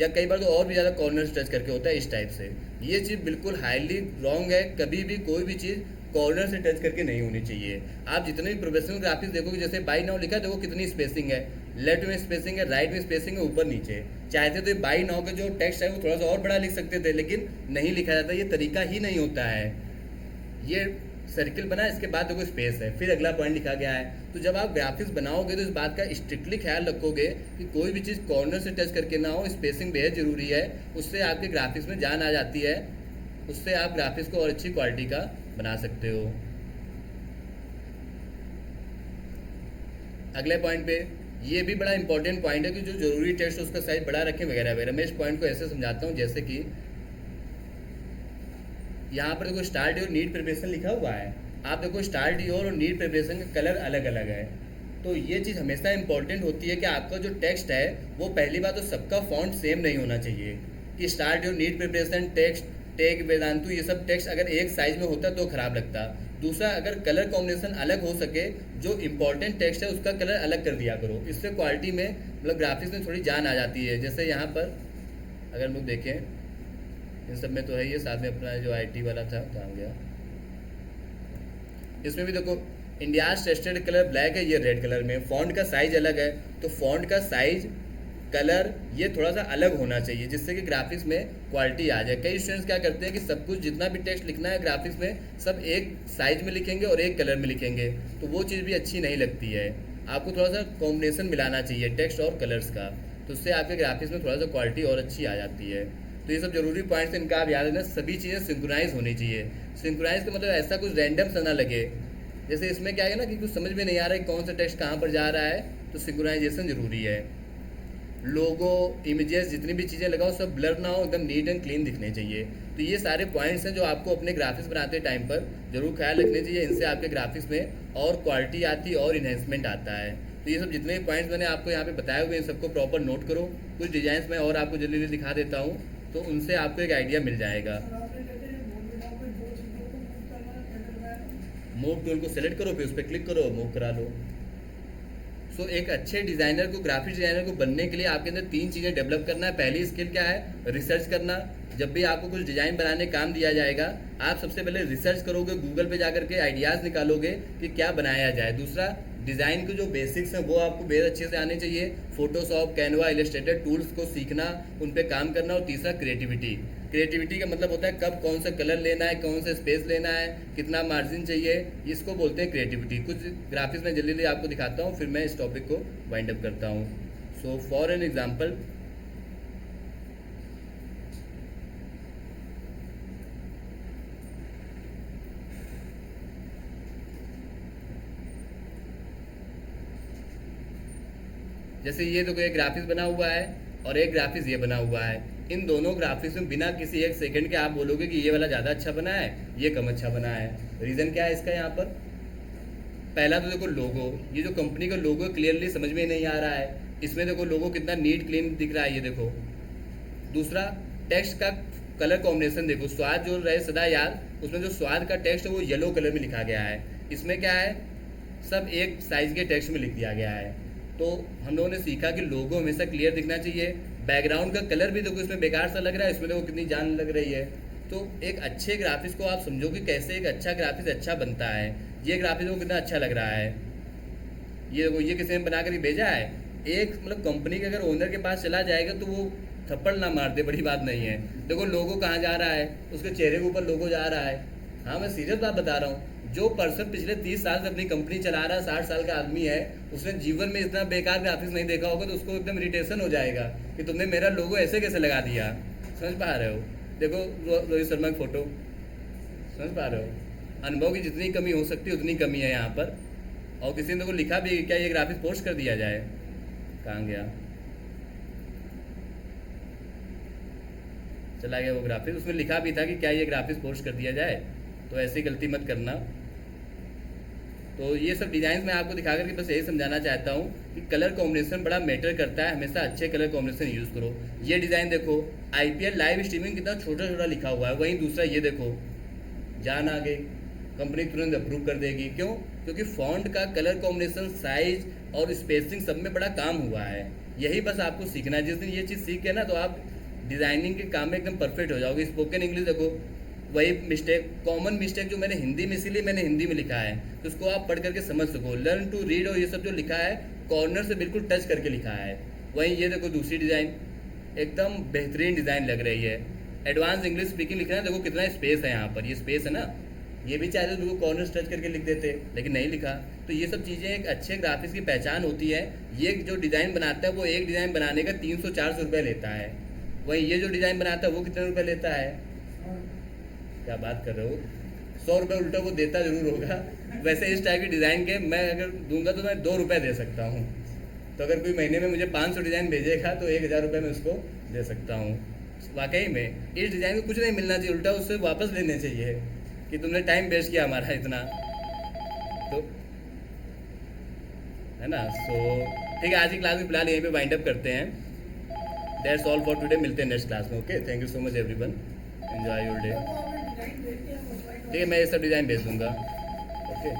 या कई बार तो और भी ज़्यादा कॉर्नर से टच करके होता है इस टाइप से। ये चीज़ बिल्कुल हाईली रॉन्ग है। कभी भी कोई भी चीज़ कॉर्नर से टच करके नहीं होनी चाहिए। आप जितने भी प्रोफेशनल ग्राफिक्स देखोगे, जैसे बाई नाउ लिखा है, देखो कितनी स्पेसिंग है, लेफ्ट में स्पेसिंग है, राइट में स्पेसिंग है, ऊपर नीचे। चाहते तो बाई नाउ का जो टेक्स्ट है वो थोड़ा सा और बड़ा लिख सकते थे, लेकिन नहीं लिखा जाता। ये तरीका ही नहीं होता है। ये सर्किल बना, इसके बाद देखो स्पेस है, फिर अगला पॉइंट लिखा गया है। तो जब आप ग्राफिक्स बनाओगे तो इस बात का स्ट्रिक्टली ख्याल रखोगे कि कोई भी चीज़ कॉर्नर से टच करके ना हो। स्पेसिंग बेहद ज़रूरी है, उससे आपके ग्राफिक्स में जान आ जाती है, उससे आप ग्राफिक्स को और अच्छी क्वालिटी का बना सकते हो। अगले पॉइंट पे, ये भी बड़ा इंपॉर्टेंट पॉइंट है कि जो जरूरी टेक्स्ट है उसका साइज बड़ा रखें वगैरह वगैरह। मैं इस पॉइंट को ऐसे समझाता हूँ, जैसे कि यहाँ पर देखो स्टार्ट योर नीड प्रिपरेशन लिखा हुआ है। आप देखो स्टार्ट योर और नीड प्रिपरेशन का कलर अलग अलग है। तो ये चीज़ हमेशा इंपॉर्टेंट होती है कि आपका जो टेक्स्ट है वो पहली बात तो सबका फॉन्ट सेम नहीं होना चाहिए। कि start your need preparation text, tech, Vedantu, ये सब टेक्स्ट अगर एक साइज में होता तो खराब लगता। दूसरा, अगर कलर कॉम्बिनेशन अलग हो सके, जो इंपॉर्टेंट टेक्स्ट है उसका कलर अलग कर दिया करो। इससे क्वालिटी में मतलब ग्राफिक्स में थोड़ी जान आ जाती है। जैसे यहाँ पर अगर हम लोग देखें, इन सब में तो है, ये साथ में अपना जो IT वाला था कहाँ गया, इसमें भी देखो इंडियाज टेस्टेड कलर ब्लैक है, ये रेड कलर में। फॉन्ट का साइज अलग है, तो फॉन्ट का साइज, कलर ये थोड़ा सा अलग होना चाहिए, जिससे कि ग्राफिक्स में क्वालिटी आ जाए। कई स्टूडेंट्स क्या करते हैं कि सब कुछ जितना भी टेक्स्ट लिखना है ग्राफिक्स में सब एक साइज में लिखेंगे और एक कलर में लिखेंगे, तो वो चीज़ भी अच्छी नहीं लगती है। आपको थोड़ा सा कॉम्बिनेशन मिलाना चाहिए टेक्स्ट और कलर्स का, तो उससे आपके ग्राफिक्स में थोड़ा सा क्वालिटी और अच्छी आ जाती है। तो ये सब जरूरी पॉइंट्स इनका आप याद रखना। सभी चीज़ें सिंक्रोनाइज होनी चाहिए। सिंक्रोनाइज का मतलब ऐसा कुछ रैंडम सा ना लगे। जैसे इसमें क्या है ना कि कुछ समझ में नहीं आ रहा है कौन सा टेक्स्ट कहाँ पर जा रहा है, तो सिंक्रोनाइजेशन जरूरी है। लोगो, इमेजेस, जितनी भी चीज़ें लगाओ सब ब्लर ना हो, एकदम नीट एंड क्लीन दिखने चाहिए। तो ये सारे पॉइंट्स हैं जो आपको अपने ग्राफिक्स बनाते टाइम पर जरूर ख्याल रखने चाहिए। इनसे आपके ग्राफिक्स में और क्वालिटी आती है और इन्हेंसमेंट आता है। तो ये सब जितने भी पॉइंट्स मैंने आपको यहाँ पे बताए हुए हैं, सबको प्रॉपर नोट करो। कुछ डिजाइन मैं और आपको जल्दी जल्दी दिखा देता हूँ, तो उनसे आपको एक आइडिया मिल जाएगा। आपने जैसे बोल रहा कोई दो चीज़ों को मूव करना है, क्या करना है? मूव टूल को सेलेक्ट करो, फिर उस पर क्लिक करो, मूव करा लो। सो एक अच्छे डिज़ाइनर को, ग्राफिक डिज़ाइनर को बनने के लिए आपके अंदर 3 चीज़ें डेवलप करना है। पहली स्किल क्या है, रिसर्च करना। जब भी आपको कुछ डिज़ाइन बनाने काम दिया जाएगा, आप सबसे पहले रिसर्च करोगे, गूगल पे जाकर के आइडियाज़ निकालोगे कि क्या बनाया जाए। दूसरा, डिज़ाइन के जो बेसिक्स हैं वो आपको बेहद अच्छे से आने चाहिए। फोटोशॉप, कैनवा, इलस्ट्रेटर टूल्स को सीखना, उन पे काम करना। और तीसरा, क्रिएटिविटी। क्रिएटिविटी का मतलब होता है कब कौन सा कलर लेना है, कौन सा स्पेस लेना है, कितना मार्जिन चाहिए, इसको बोलते हैं क्रिएटिविटी। कुछ ग्राफिक्स में जल्दी जल्दी आपको दिखाता हूँ, फिर मैं इस टॉपिक को वाइंड अप करता हूँ। सो फॉर एन एग्जाम्पल, जैसे ये देखो एक ग्राफिक्स बना हुआ है और एक ग्राफिक्स ये बना हुआ है। इन दोनों ग्राफिक्स में बिना किसी एक सेकंड के आप बोलोगे कि ये वाला ज़्यादा अच्छा बना है, ये कम अच्छा बना है। रीज़न क्या है इसका? यहाँ पर पहला तो देखो लोगो, ये जो कंपनी का लोगो क्लियरली समझ में नहीं आ रहा है। इसमें देखो लोगो कितना नीट क्लीन दिख रहा है, ये देखो। दूसरा, टेक्स्ट का कलर कॉम्बिनेशन देखो, स्वाद जो रहे सदा याद, उसमें जो स्वाद का टेक्स्ट है वो येलो कलर में लिखा गया है। इसमें क्या है, सब एक साइज के टेक्स्ट में लिख दिया गया है। तो हम लोगों ने सीखा कि लोगो हमेशा क्लियर दिखना चाहिए। बैकग्राउंड का कलर भी देखो इसमें बेकार सा लग रहा है, इसमें देखो कितनी जान लग रही है। तो एक अच्छे ग्राफिक्स को आप समझो कि कैसे एक अच्छा ग्राफिक्स अच्छा बनता है। ये ग्राफिक्स को कितना अच्छा लग रहा है, ये देखो, ये किसी ने बना कर भेजा है, एक मतलब कंपनी के अगर ओनर के पास चला जाएगा तो वो थप्पड़ ना मार दे, बड़ी बात नहीं है। देखो लोगो कहाँ जा रहा है, उसके चेहरे के ऊपर लोगो जा रहा है। हाँ मैं सीरियस बात बता रहा हूँ, जो पर्सन पिछले 30 साल से अपनी कंपनी चला रहा है, 60 साल का आदमी है, उसने जीवन में इतना बेकार ग्राफिक्स नहीं देखा होगा, तो उसको एकदम इरिटेशन हो जाएगा कि तुमने मेरा लोगो ऐसे कैसे लगा दिया। समझ पा रहे हो? देखो रोहित शर्मा की फोटो, समझ पा रहे हो? अनुभव की जितनी कमी हो सकती है उतनी कमी है यहाँ पर। और किसी ने तो लिखा भी क्या ये ग्राफिक्स पोस्ट कर दिया जाए, कहाँ गया, चला गया वो ग्राफिक्स। उसमें लिखा भी था कि क्या ये ग्राफिक्स पोस्ट कर दिया जाए, तो ऐसी गलती मत करना। तो ये सब डिज़ाइन मैं आपको दिखा करके बस यही समझाना चाहता हूँ कि कलर कॉम्बिनेशन बड़ा मैटर करता है, हमेशा अच्छे कलर कॉम्बिनेशन यूज़ करो। ये डिज़ाइन देखो, IPL लाइव स्ट्रीमिंग कितना छोटा छोटा लिखा हुआ है, वहीं दूसरा ये देखो, जान आ गई, कंपनी तुरंत अप्रूव कर देगी। क्यों? क्योंकि फॉन्ट का कलर कॉम्बिनेशन, साइज और स्पेसिंग सब में बड़ा काम हुआ है। यही बस आपको सीखना है। जिस दिन ये चीज़ सीख के ना, तो आप डिज़ाइनिंग के काम में एकदम परफेक्ट हो जाओगे। स्पोकन इंग्लिश देखो, वही मिस्टेक, कॉमन मिस्टेक जो मैंने हिंदी में, इसीलिए मैंने हिंदी में लिखा है, तो उसको आप पढ़ करके समझ सको। लर्न टू रीड और ये सब जो लिखा है, कॉर्नर से बिल्कुल टच करके लिखा है। वहीं ये देखो दूसरी डिज़ाइन, एकदम बेहतरीन डिज़ाइन लग रही है। एडवांस इंग्लिश स्पीकिंग लिखना है, देखो कितना स्पेस है यहाँ पर, ये स्पेस है ना, ये भी चाहे तो बिल्कुल कॉर्नर टच करके लिख देते, लेकिन नहीं लिखा। तो ये सब चीज़ें एक अच्छे ग्राफिक्स की पहचान होती है। ये जो डिज़ाइन बनाता है वो एक डिज़ाइन बनाने का 300-400 रुपये लेता है, वहीं ये जो डिज़ाइन बनाता है वो कितने रुपए लेता है? क्या बात कर रहे हो, 100 रुपये उल्टा वो देता जरूर होगा। वैसे इस टाइप की डिज़ाइन के मैं अगर दूंगा तो मैं 2 रुपये दे सकता हूँ। तो अगर कोई महीने में मुझे 500 डिज़ाइन भेजेगा तो 1000 रुपये मैं उसको दे सकता हूँ। वाकई में इस डिज़ाइन को कुछ नहीं मिलना चाहिए, उल्टा उससे वापस लेने चाहिए कि तुमने टाइम वेस्ट किया हमारा इतना, तो है ना। सो ठीक है, आज की क्लास में फिलहाल यहीं पे वाइंड अप करते हैं। दैट्स ऑल फॉर टुडे, मिलते हैं नेक्स्ट क्लास में। Okay, thank you so much everyone, enjoy your day. तो हमें डिजाइन भेजते हैं, हम उसका ठीक है, मैं ये सब डिज़ाइन भेज दूँगा। ओके।